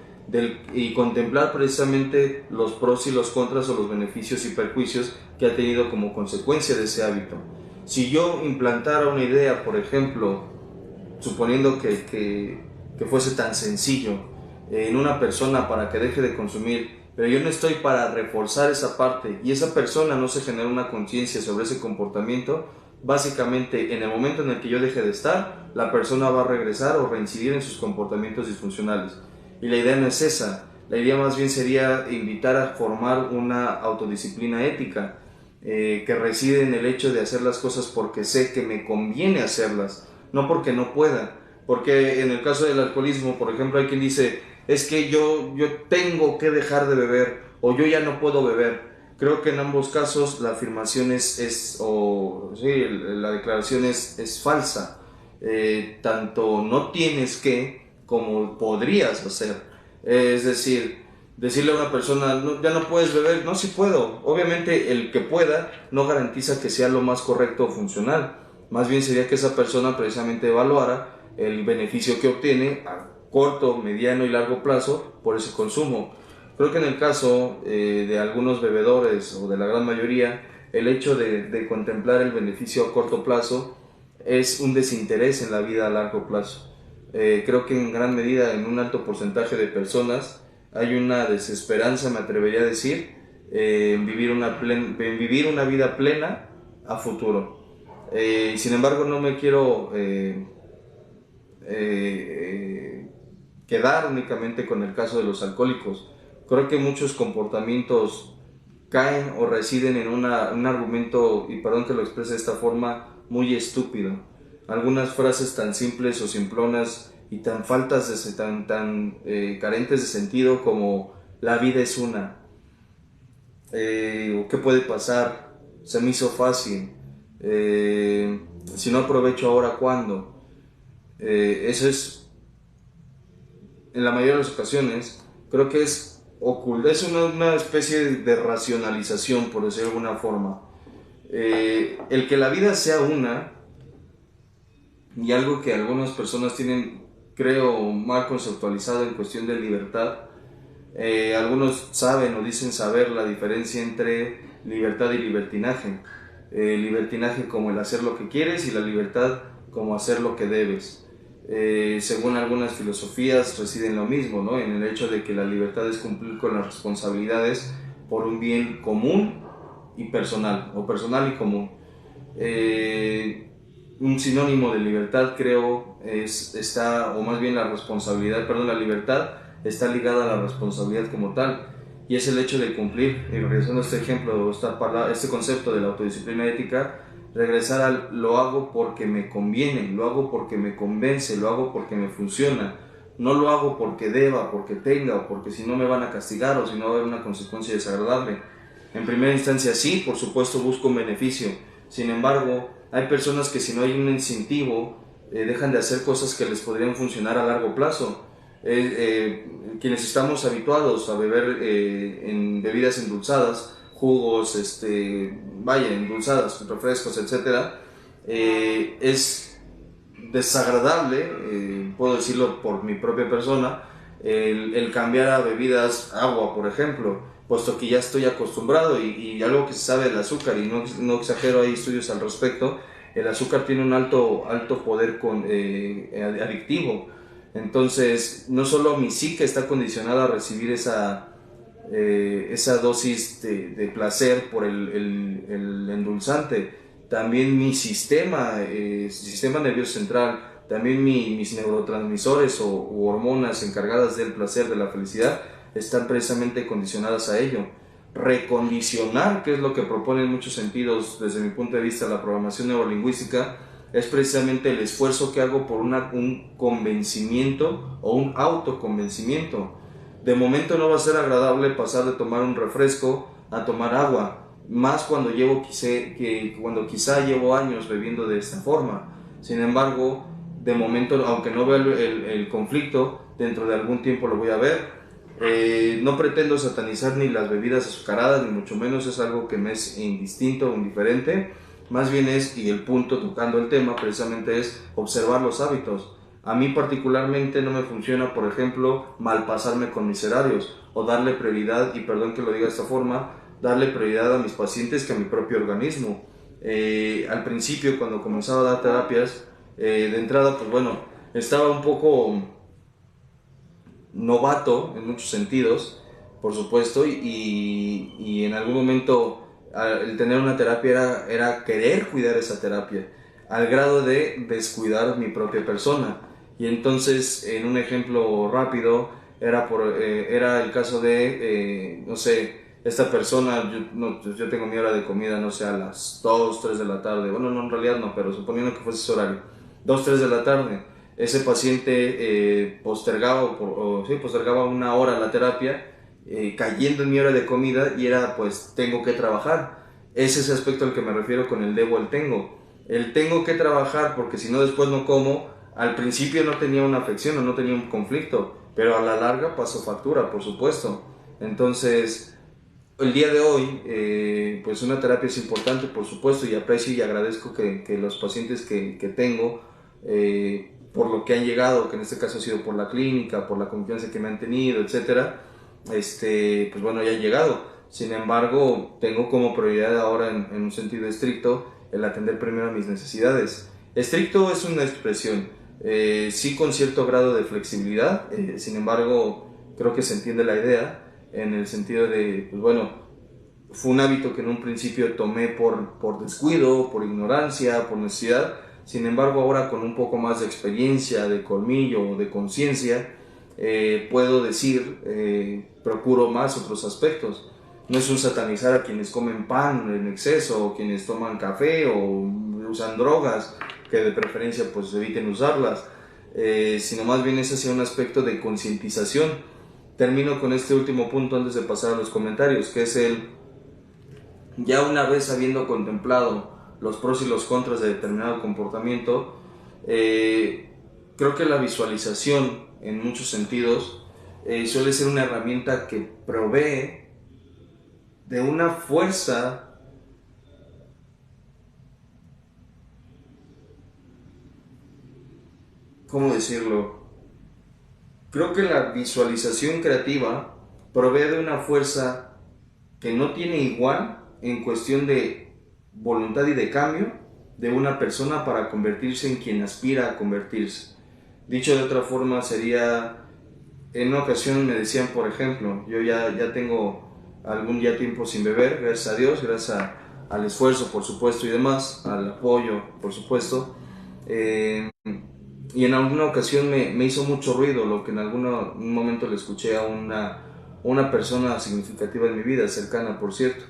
y contemplar precisamente los pros y los contras o los beneficios y perjuicios que ha tenido como consecuencia de ese hábito. Si yo implantara una idea, por ejemplo, suponiendo que fuese tan sencillo en una persona para que deje de consumir, pero yo no estoy para reforzar esa parte y esa persona no se genera una conciencia sobre ese comportamiento, básicamente en el momento en el que yo deje de estar, la persona va a regresar o reincidir en sus comportamientos disfuncionales. Y la idea no es esa, la idea más bien sería invitar a formar una autodisciplina ética, que reside en el hecho de hacer las cosas porque sé que me conviene hacerlas, no porque no pueda. Porque en el caso del alcoholismo, por ejemplo, hay quien dice, es que yo tengo que dejar de beber, o yo ya no puedo beber. Creo que en ambos casos la afirmación la declaración es falsa. Tanto no tienes que como podrías hacer. Es decir, decirle a una persona, ya no puedes beber, no, sí puedo. Obviamente el que pueda no garantiza que sea lo más correcto o funcional. Más bien sería que esa persona precisamente evaluara el beneficio que obtiene a corto, mediano y largo plazo por ese consumo. Creo que en el caso de algunos bebedores o de la gran mayoría, el hecho de contemplar el beneficio a corto plazo es un desinterés en la vida a largo plazo. Creo que en gran medida, en un alto porcentaje de personas, hay una desesperanza, me atrevería a decir, en vivir una vida plena a futuro. Sin embargo, no me quiero quedar únicamente con el caso de los alcohólicos. Creo que muchos comportamientos caen o residen en un argumento, y perdón que lo exprese de esta forma, muy estúpido. Algunas frases tan simples o simplonas y tan carentes de sentido como la vida es una, o qué puede pasar, se me hizo fácil, si no aprovecho ahora, ¿cuándo? Eso es, en la mayoría de las ocasiones, creo que es oculto, es una especie de racionalización, por decirlo de alguna forma. El que la vida sea una, y algo que algunas personas tienen, creo, mal conceptualizado en cuestión de libertad. Algunos saben o dicen saber la diferencia entre libertad y libertinaje. Libertinaje como el hacer lo que quieres y la libertad como hacer lo que debes. Según algunas filosofías reside en lo mismo, ¿no? En el hecho de que la libertad es cumplir con las responsabilidades por un bien común y personal, o personal y común. Un sinónimo de libertad, creo, o más bien la libertad está ligada a la responsabilidad como tal, y es el hecho de cumplir, y regresando a este ejemplo, este concepto de la autodisciplina ética, regresar al lo hago porque me conviene, lo hago porque me convence, lo hago porque me funciona, no lo hago porque deba, porque tenga, o porque si no me van a castigar, o si no va a haber una consecuencia desagradable. En primera instancia sí, por supuesto busco un beneficio, sin embargo, hay personas que si no hay un incentivo, dejan de hacer cosas que les podrían funcionar a largo plazo. Quienes estamos habituados a beber en bebidas endulzadas, jugos, endulzadas, refrescos, etc., es desagradable, puedo decirlo por mi propia persona, el cambiar a bebidas, agua por ejemplo, puesto que ya estoy acostumbrado, y algo que se sabe del azúcar, y no exagero, hay estudios al respecto, el azúcar tiene un alto poder adictivo. Entonces, no solo mi psique está condicionada a recibir esa dosis de placer por el endulzante, también mi sistema nervioso central, también mis neurotransmisores u hormonas encargadas del placer, de la felicidad, están precisamente condicionadas a ello. Recondicionar, que es lo que propone en muchos sentidos desde mi punto de vista la programación neurolingüística, es precisamente el esfuerzo que hago por un convencimiento o un autoconvencimiento. De momento no va a ser agradable pasar de tomar un refresco a tomar agua, más cuando quizá llevo años bebiendo de esta forma. Sin embargo, de momento, aunque no veo el conflicto, dentro de algún tiempo lo voy a ver. No pretendo satanizar ni las bebidas azucaradas, ni mucho menos, es algo que me es indistinto o indiferente. Más bien y el punto tocando el tema precisamente es observar los hábitos. A mí particularmente no me funciona, por ejemplo, malpasarme con mis horarios o darle prioridad, y perdón que lo diga de esta forma, darle prioridad a mis pacientes que a mi propio organismo. Al principio, cuando comenzaba a dar terapias, de entrada, pues bueno, estaba un poco novato en muchos sentidos, por supuesto, y en algún momento el tener una terapia era querer cuidar esa terapia, al grado de descuidar mi propia persona. Y entonces, en un ejemplo rápido, era el caso de, no sé, esta persona, yo tengo mi hora de comida, no sé, a las 2, 3 de la tarde, bueno, no, en realidad no, pero suponiendo que fuese ese horario, 2, 3 de la tarde, ese paciente postergaba una hora la terapia, cayendo en mi hora de comida, y era pues tengo que trabajar. Es ese aspecto al que me refiero con el debo, el tengo. El tengo que trabajar porque si no después no como. Al principio no tenía una afección o no tenía un conflicto, pero a la larga pasó factura, por supuesto. Entonces, el día de hoy, pues una terapia es importante, por supuesto, y aprecio y agradezco que los pacientes que tengo, por lo que han llegado, que en este caso ha sido por la clínica, por la confianza que me han tenido, etcétera, pues bueno, ya han llegado. Sin embargo, tengo como prioridad ahora, en un sentido estricto, el atender primero a mis necesidades. Estricto es una expresión, sí con cierto grado de flexibilidad, sin embargo creo que se entiende la idea en el sentido de, pues bueno, fue un hábito que en un principio tomé por descuido, por ignorancia, por necesidad. Sin embargo, ahora con un poco más de experiencia, de colmillo, de conciencia, puedo decir, procuro más otros aspectos. No es un satanizar a quienes comen pan en exceso, o quienes toman café o usan drogas, que de preferencia pues eviten usarlas, sino más bien es hacia un aspecto de concientización. Termino con este último punto antes de pasar a los comentarios, que es ya una vez habiendo contemplado los pros y los contras de determinado comportamiento, creo que la visualización en muchos sentidos suele ser una herramienta que provee de una fuerza ¿cómo decirlo? Creo que la visualización creativa provee de una fuerza que no tiene igual en cuestión de voluntad y de cambio de una persona para convertirse en quien aspira a convertirse. Dicho de otra forma sería, en una ocasión me decían, por ejemplo, yo ya tengo algún tiempo sin beber, gracias a Dios, gracias al esfuerzo por supuesto y demás, al apoyo por supuesto, y en alguna ocasión me hizo mucho ruido lo que en un momento le escuché a una persona significativa en mi vida, cercana por cierto.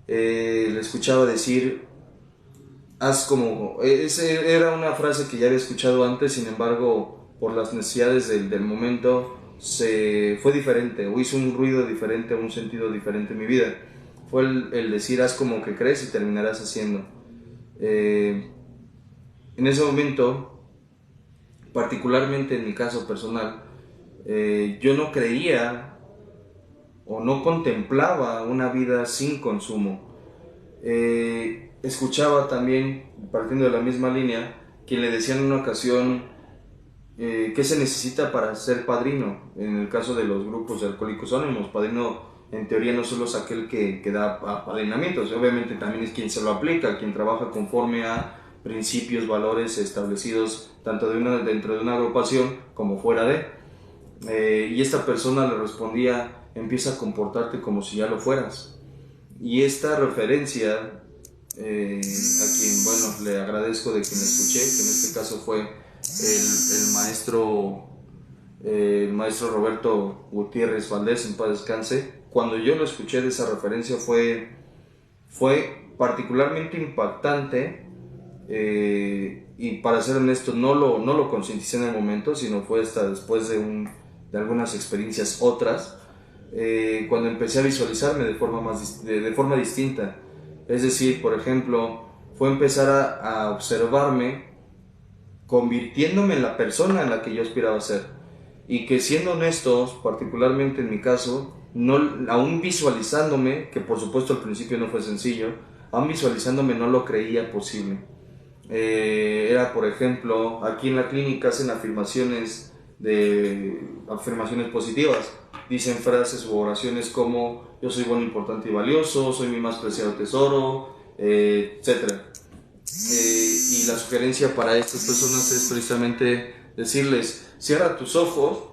Le escuchaba decir, haz como... Era una frase que ya había escuchado antes, sin embargo, por las necesidades del momento, fue diferente, o hizo un ruido diferente, un sentido diferente en mi vida. Fue el decir, haz como que crees y terminarás haciendo. En ese momento, particularmente en mi caso personal, yo no creía o no contemplaba una vida sin consumo. Escuchaba también, partiendo de la misma línea, quien le decía en una ocasión qué se necesita para ser padrino. En el caso de los grupos de Alcohólicos Anónimos, padrino en teoría no solo es aquel que da apadrinamientos, obviamente también es quien se lo aplica, quien trabaja conforme a principios, valores establecidos tanto dentro de una agrupación como fuera de. Y esta persona le respondía, empieza a comportarte como si ya lo fueras. Y esta referencia, a quien, bueno, le agradezco de que me escuché, que en este caso fue el maestro Roberto Gutiérrez Valdés, en paz descanse. Cuando yo lo escuché de esa referencia fue particularmente impactante, y para ser honesto no lo concienticé en el momento, sino fue hasta después de algunas experiencias otras, cuando empecé a visualizarme de forma distinta. Es decir, por ejemplo, fue empezar a observarme convirtiéndome en la persona en la que yo aspiraba a ser, y que, siendo honestos, particularmente en mi caso, aún visualizándome, que por supuesto al principio no fue sencillo, aún visualizándome no lo creía posible. Era, por ejemplo, aquí en la clínica hacen afirmaciones positivas. Dicen frases u oraciones como yo soy bueno, importante y valioso, soy mi más preciado tesoro, etc. Y la sugerencia para estas personas es precisamente decirles, cierra tus ojos,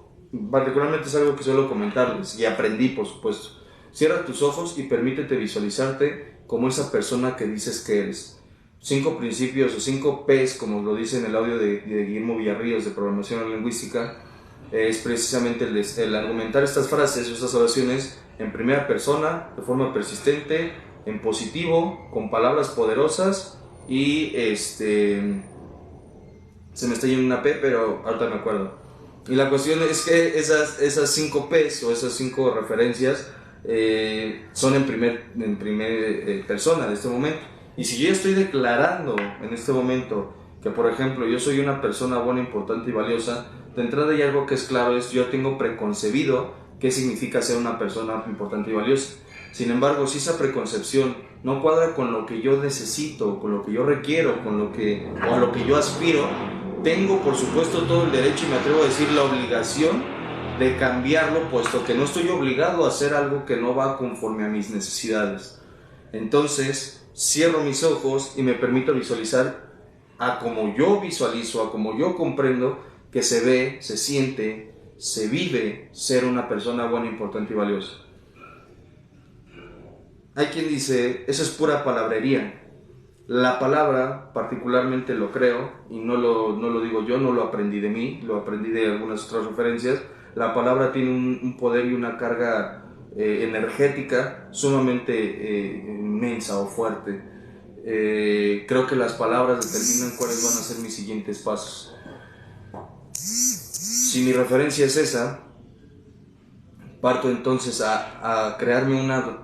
particularmente es algo que suelo comentarles y aprendí por supuesto, cierra tus ojos y permítete visualizarte como esa persona que dices que eres. 5 principios o 5 P's, como lo dice en el audio de Guillermo Villarríos de Programación Lingüística, es precisamente el argumentar estas frases o estas oraciones en primera persona, de forma persistente, en positivo, con palabras poderosas y se me está yendo una P, pero ahorita me acuerdo. Y la cuestión es que esas 5 P's o esas 5 referencias son en primer persona de este momento. Y si yo estoy declarando en este momento que, por ejemplo, yo soy una persona buena, importante y valiosa, de entrada hay algo que es claro, yo tengo preconcebido qué significa ser una persona importante y valiosa. Sin embargo, si esa preconcepción no cuadra con lo que yo necesito, con lo que yo requiero, o a lo que yo aspiro, tengo por supuesto todo el derecho, y me atrevo a decir la obligación, de cambiarlo, puesto que no estoy obligado a hacer algo que no va conforme a mis necesidades. Entonces, cierro mis ojos y me permito visualizar a como yo visualizo, a como yo comprendo que se ve, se siente, se vive ser una persona buena, importante y valiosa. Hay quien dice, eso es pura palabrería. La palabra, particularmente lo creo, y no lo digo yo, no lo aprendí de mí, lo aprendí de algunas otras referencias. La palabra tiene un poder y una carga energética sumamente inmensa o fuerte. Creo que las palabras determinan cuáles van a ser mis siguientes pasos. Si mi referencia es esa, parto entonces a crearme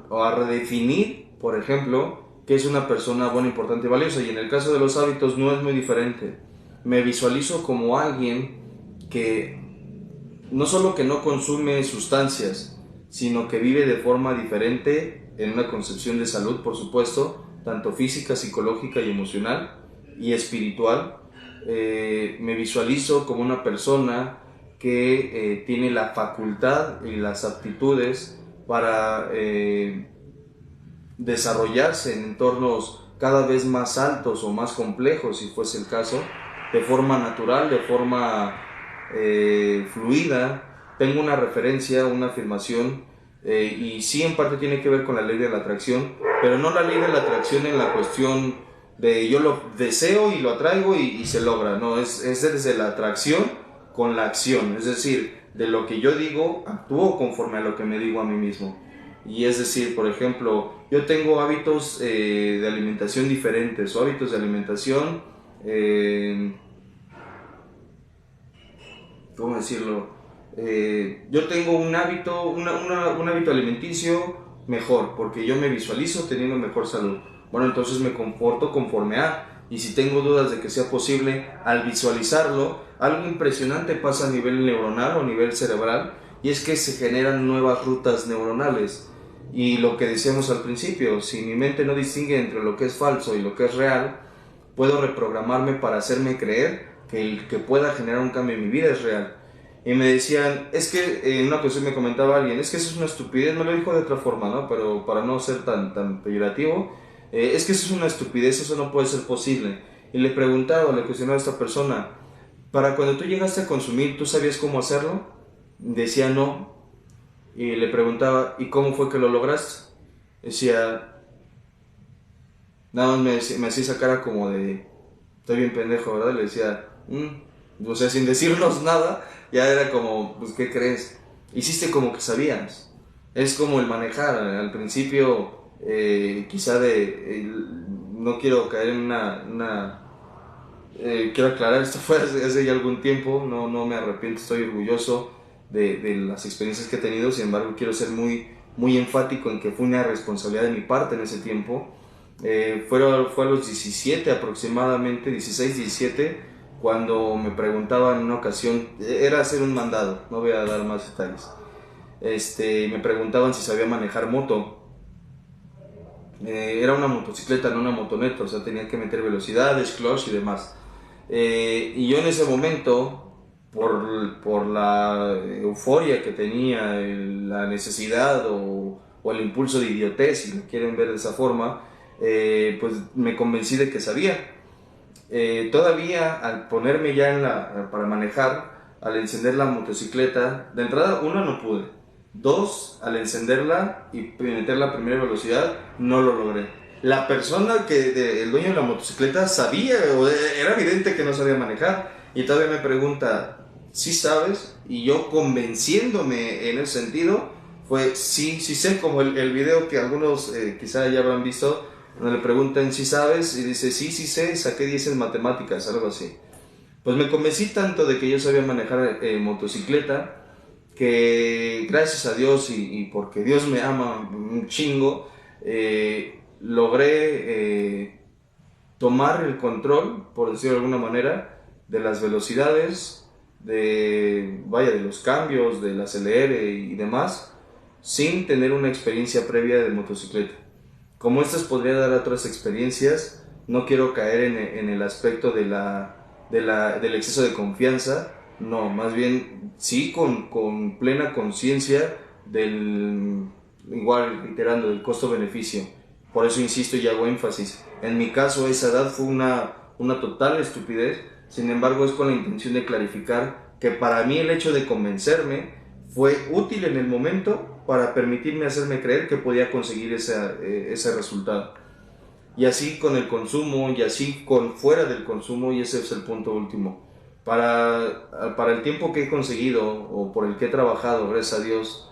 o a redefinir, por ejemplo, qué es una persona buena, importante y valiosa. Y en el caso de los hábitos no es muy diferente. Me visualizo como alguien que no solo que no consume sustancias, sino que vive de forma diferente en una concepción de salud, por supuesto, tanto física, psicológica y emocional y espiritual. Me visualizo como una persona que tiene la facultad y las aptitudes para desarrollarse en entornos cada vez más altos o más complejos, si fuese el caso, de forma natural, de forma fluida. Tengo una referencia, una afirmación, y sí en parte tiene que ver con la ley de la atracción, pero no la ley de la atracción en la cuestión de yo lo deseo y lo atraigo y se logra, no, es desde la atracción con la acción, es decir, de lo que yo digo, actúo conforme a lo que me digo a mí mismo. Y es decir, por ejemplo, yo tengo hábitos de alimentación diferentes, o hábitos de alimentación, ¿cómo decirlo? Yo tengo un hábito, un hábito alimenticio mejor, porque yo me visualizo teniendo mejor salud. Bueno, entonces me comporto conforme a, y si tengo dudas de que sea posible, al visualizarlo, algo impresionante pasa a nivel neuronal o a nivel cerebral, y es que se generan nuevas rutas neuronales. Y lo que decíamos al principio, si mi mente no distingue entre lo que es falso y lo que es real, puedo reprogramarme para hacerme creer que el que pueda generar un cambio en mi vida es real. Y me decían, es que en una ocasión me comentaba alguien, es que eso es una estupidez, me lo dijo de otra forma, ¿no? Pero para no ser tan peyorativo, es que eso es una estupidez, eso no puede ser posible. Y le preguntaba, le cuestionaba a esta persona, para cuando tú llegaste a consumir, ¿tú sabías cómo hacerlo? Decía no. Y le preguntaba, ¿y cómo fue que lo lograste? Decía, nada más me hacía esa cara como de, estoy bien pendejo, ¿verdad? Le decía, o sea, sin decirnos nada, ya era como, pues, ¿qué crees? Hiciste como que sabías. Es como el manejar, al principio, quizá no quiero caer en quiero aclarar, esto fue hace ya algún tiempo, no me arrepiento, estoy orgulloso de las experiencias que he tenido. Sin embargo, quiero ser muy enfático en que fue una responsabilidad de mi parte en ese tiempo. Fue a los 17 aproximadamente, 16, 17, cuando me preguntaban en una ocasión, era hacer un mandado, no voy a dar más detalles, me preguntaban si sabía manejar moto. Era una motocicleta, no una motoneta, o sea, tenía que meter velocidades, clutch y demás. Y yo en ese momento, por la euforia que tenía, la necesidad o el impulso de idiotez, si lo quieren ver de esa forma, pues me convencí de que sabía. Todavía al ponerme ya para manejar, al encender la motocicleta, de entrada, uno, no pude. Dos, al encenderla y meter la primera velocidad, no lo logré. La persona el dueño de la motocicleta sabía, o era evidente que no sabía manejar, y todavía me pregunta, ¿sí sabes? Y yo, convenciéndome en ese sentido, fue sí sé, como el video que algunos quizá ya habrán visto, donde le preguntan, ¿sí sabes? Y dice, sí sé, saqué 10 en matemáticas, algo así. Pues me convencí tanto de que yo sabía manejar motocicleta, que gracias a Dios y porque Dios me ama un chingo, logré tomar el control, por decirlo de alguna manera, de las velocidades, de los cambios, del acelere y demás, sin tener una experiencia previa de motocicleta. Como estas podría dar otras experiencias, no quiero caer en el aspecto del exceso de confianza. No, más bien sí con plena conciencia igual reiterando, del costo-beneficio. Por eso insisto y hago énfasis. En mi caso esa edad fue una una total estupidez. Sin embargo, es con la intención de clarificar que para mí el hecho de convencerme fue útil en el momento para permitirme hacerme creer que podía conseguir ese resultado. Y así con el consumo, y así con fuera del consumo, y ese es el punto último. Para el tiempo que he conseguido, o por el que he trabajado, gracias a Dios,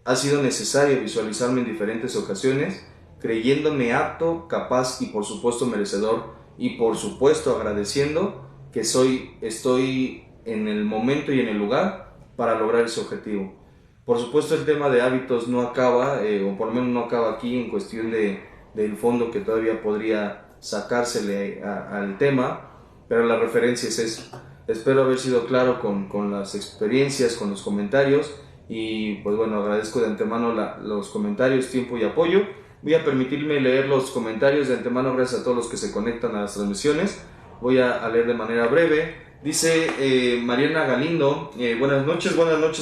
ha sido necesario visualizarme en diferentes ocasiones, creyéndome apto, capaz y por supuesto merecedor, y por supuesto agradeciendo que estoy en el momento y en el lugar para lograr ese objetivo. Por supuesto el tema de hábitos no acaba, o por lo menos no acaba aquí en cuestión del fondo que todavía podría sacársele al tema, pero la referencia es eso. Espero haber sido claro con las experiencias, con los comentarios, y pues bueno, agradezco de antemano los comentarios, tiempo y apoyo. Voy a permitirme leer los comentarios de antemano, gracias a todos los que se conectan a las transmisiones. Voy a leer de manera breve. Dice Mariana Galindo, buenas noches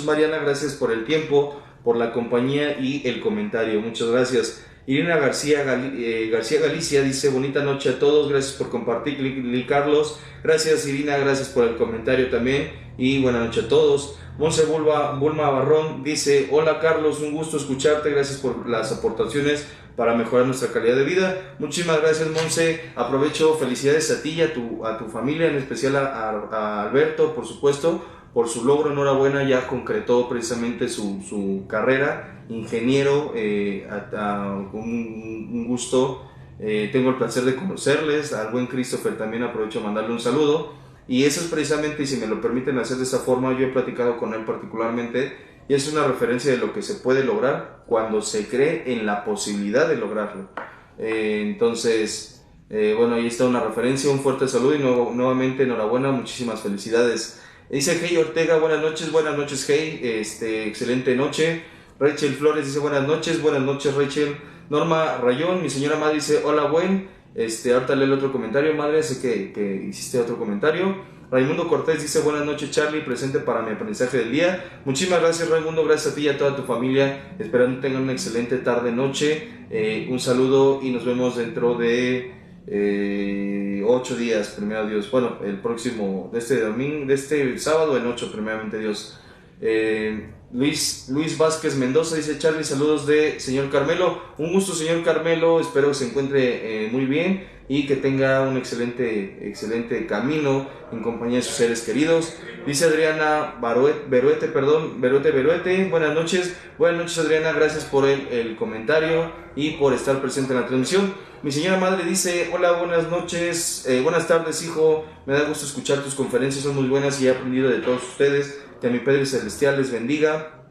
Mariana, gracias por el tiempo, por la compañía y el comentario, muchas gracias. Irina García Galicia dice, bonita noche a todos, gracias por compartir, Carlos, gracias Irina, gracias por el comentario también, y buena noche a todos. Monse Bulma Barrón dice, hola Carlos, un gusto escucharte, gracias por las aportaciones para mejorar nuestra calidad de vida. Muchísimas gracias, Monse. Aprovecho, felicidades a ti y a tu familia, en especial a Alberto, por supuesto, por su logro. Enhorabuena, ya concretó precisamente su carrera, ingeniero, un gusto. Tengo el placer de conocerles, al buen Christopher también aprovecho a mandarle un saludo. Y eso es precisamente, y si me lo permiten hacer de esa forma, yo he platicado con él particularmente, y es una referencia de lo que se puede lograr cuando se cree en la posibilidad de lograrlo. Entonces, bueno, ahí está una referencia, un fuerte saludo y nuevamente enhorabuena, muchísimas felicidades. Dice Hey Ortega, buenas noches Hey, excelente noche. Rachel Flores dice buenas noches Rachel. Norma Rayón, mi señora madre, dice hola ahorita lee el otro comentario, madre, sé que hiciste otro comentario. Raimundo Cortés dice buenas noches Charlie, presente para mi aprendizaje del día. Muchísimas gracias Raimundo, gracias a ti y a toda tu familia, esperando tengan una excelente tarde noche. Un saludo y nos vemos dentro de 8 días, primero Dios, bueno, el próximo, de este sábado en 8, primeramente Dios. Luis Vázquez Mendoza dice Charlie, saludos de señor Carmelo. Un gusto señor Carmelo, espero que se encuentre muy bien y que tenga un excelente camino en compañía de sus seres queridos. Dice Adriana Beruete, buenas noches Adriana, gracias por el comentario y por estar presente en la transmisión. Mi señora madre dice hola, buenas noches, buenas tardes hijo, me da gusto escuchar tus conferencias, son muy buenas y he aprendido de todos ustedes. Que mi Padre Celestial les bendiga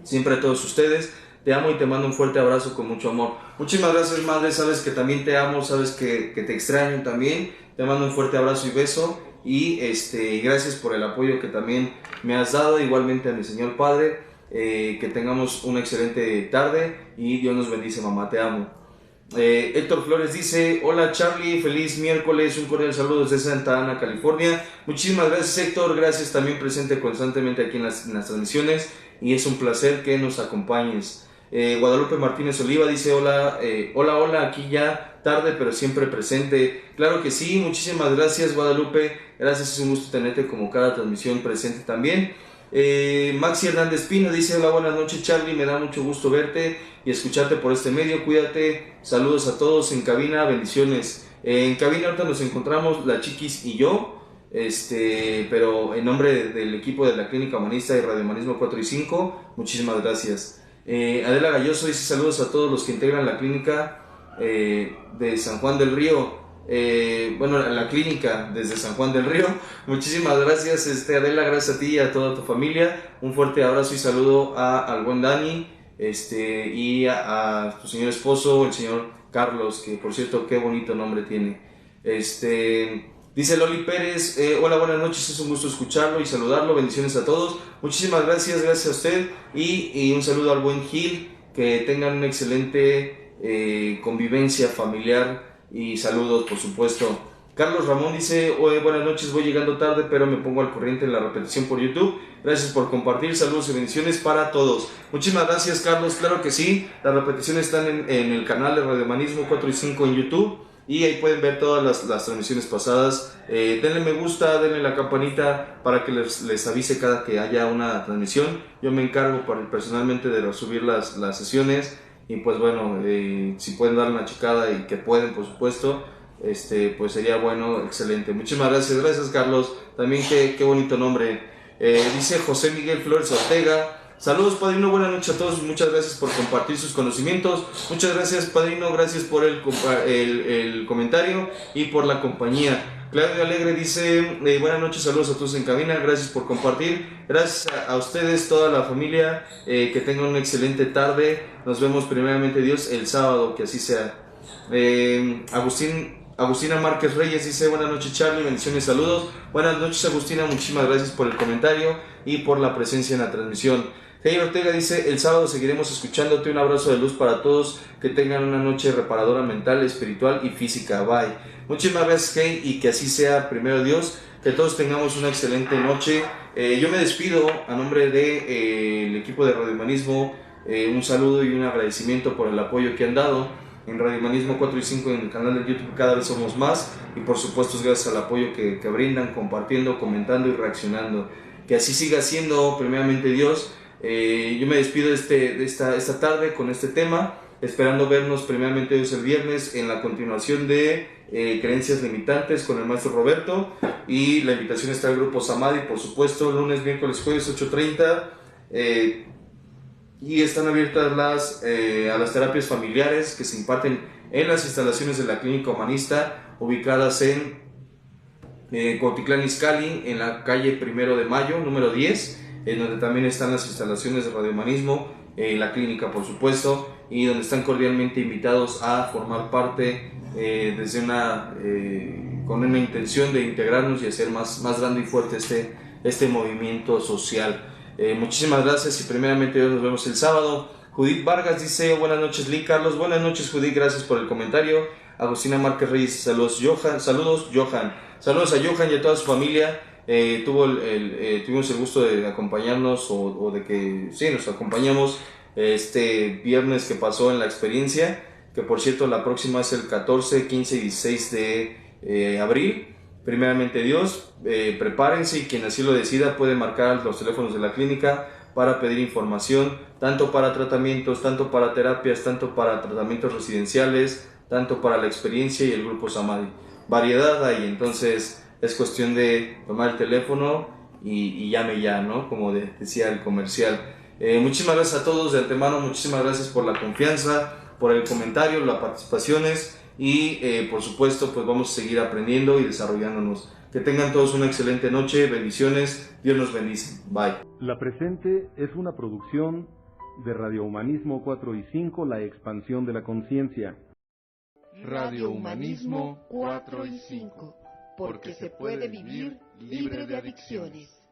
siempre a todos ustedes. Te amo y te mando un fuerte abrazo con mucho amor. Muchísimas gracias madre, sabes que también te amo, sabes que te extraño también. Te mando un fuerte abrazo y beso y gracias por el apoyo que también me has dado, igualmente a mi señor Padre. Que tengamos una excelente tarde y Dios nos bendice mamá, te amo. Héctor Flores dice hola Charlie, feliz miércoles, un cordial saludo desde Santa Ana, California. Muchísimas gracias Héctor, gracias, también presente constantemente aquí en las transmisiones y es un placer que nos acompañes. Guadalupe Martínez Oliva dice hola, aquí ya tarde pero siempre presente. Claro que sí, muchísimas gracias Guadalupe, gracias, es un gusto tenerte como cada transmisión presente también. Maxi Hernández Pino dice hola, buenas noches Charlie, me da mucho gusto verte y escucharte por este medio, cuídate, saludos a todos en cabina, bendiciones. En cabina ahorita nos encontramos la Chiquis y yo, pero en nombre del equipo de la Clínica Humanista y Radio Humanismo 4 y 5, muchísimas gracias. Adela Galloso dice saludos a todos los que integran la clínica de San Juan del Río. La clínica desde San Juan del Río. Muchísimas gracias Adela, gracias a ti y a toda tu familia. Un fuerte abrazo y saludo al buen Dani y a tu señor esposo, el señor Carlos, que por cierto qué bonito nombre tiene. Dice Loli Pérez, hola, buenas noches, es un gusto escucharlo y saludarlo, bendiciones a todos. Muchísimas gracias a usted y un saludo al buen Gil, que tengan una excelente convivencia familiar y saludos por supuesto. Carlos Ramón dice buenas noches, voy llegando tarde pero me pongo al corriente en la repetición por YouTube. Gracias por compartir, saludos y bendiciones para todos. Muchísimas gracias Carlos, claro que sí, las repeticiones están en el canal de Radio Humanismo 4 y 5 en YouTube. y ahí pueden ver todas las transmisiones pasadas. Denle me gusta, denle la campanita para que les avise cada que haya una transmisión. Yo me encargo personalmente de subir las sesiones, y pues bueno, si pueden dar una checada y que pueden, por supuesto, pues sería bueno, excelente. Muchísimas gracias Carlos, también qué bonito nombre. Dice José Miguel Flores Ortega: saludos padrino, buenas noches a todos, muchas gracias por compartir sus conocimientos. Muchas gracias padrino, gracias por el comentario y por la compañía. Claudio Alegre dice: buenas noches, saludos a todos en cabina, gracias por compartir. Gracias a ustedes, toda la familia, que tengan una excelente tarde. Nos vemos primeramente Dios el sábado, que así sea. Agustina Márquez Reyes dice: buenas noches Charlie, bendiciones, saludos. Buenas noches Agustina, muchísimas gracias por el comentario y por la presencia en la transmisión. Hey Ortega dice: el sábado seguiremos escuchándote, un abrazo de luz para todos, que tengan una noche reparadora mental, espiritual y física. Bye. Muchísimas gracias Hey, y que así sea primero Dios, que todos tengamos una excelente noche. Yo me despido a nombre del equipo de Radio Humanismo. Un saludo y un agradecimiento por el apoyo que han dado en Radio Humanismo 4 y 5 en el canal de YouTube. Cada vez somos más, y por supuesto es gracias al apoyo que brindan, compartiendo, comentando y reaccionando. Que así siga siendo primeramente Dios. Yo me despido de esta tarde con este tema, esperando vernos primeramente Dios el viernes en la continuación de Creencias Limitantes con el maestro Roberto, y la invitación está al grupo Samadhi, por supuesto, lunes, miércoles, jueves 8:30, y están abiertas a las terapias familiares que se imparten en las instalaciones de la Clínica Humanista, ubicadas en Cuautitlán Izcalli, en la calle 1 de Mayo, número 10, en donde también están las instalaciones de Radio Humanismo, la clínica por supuesto, y donde están cordialmente invitados a formar parte con una intención de integrarnos y hacer más grande y fuerte este movimiento social. Muchísimas gracias, y primeramente nos vemos el sábado. Judith Vargas dice: buenas noches Lee Carlos. Buenas noches Judith, gracias por el comentario. Agustina Márquez Reyes: saludos Johan. Saludos a Johan y a toda su familia. Tuvimos el gusto de acompañarnos, o de que sí, nos acompañamos este viernes que pasó en la experiencia, que por cierto la próxima es el 14, 15 y 16 de abril. Primeramente Dios, prepárense, y quien así lo decida puede marcar los teléfonos de la clínica para pedir información, tanto para tratamientos, tanto para terapias, tanto para tratamientos residenciales, tanto para la experiencia y el grupo Samadhi. Variedad hay, entonces es cuestión de tomar el teléfono y llame ya, ¿no? Como decía el comercial. Muchísimas gracias a todos de antemano, muchísimas gracias por la confianza, por el comentario, las participaciones, y por supuesto pues vamos a seguir aprendiendo y desarrollándonos. Que tengan todos una excelente noche, bendiciones, Dios nos bendice, bye. La presente es una producción de Radio Humanismo 4 y 5, la expansión de la conciencia. Radio Humanismo 4 y 5, porque se puede vivir libre de adicciones.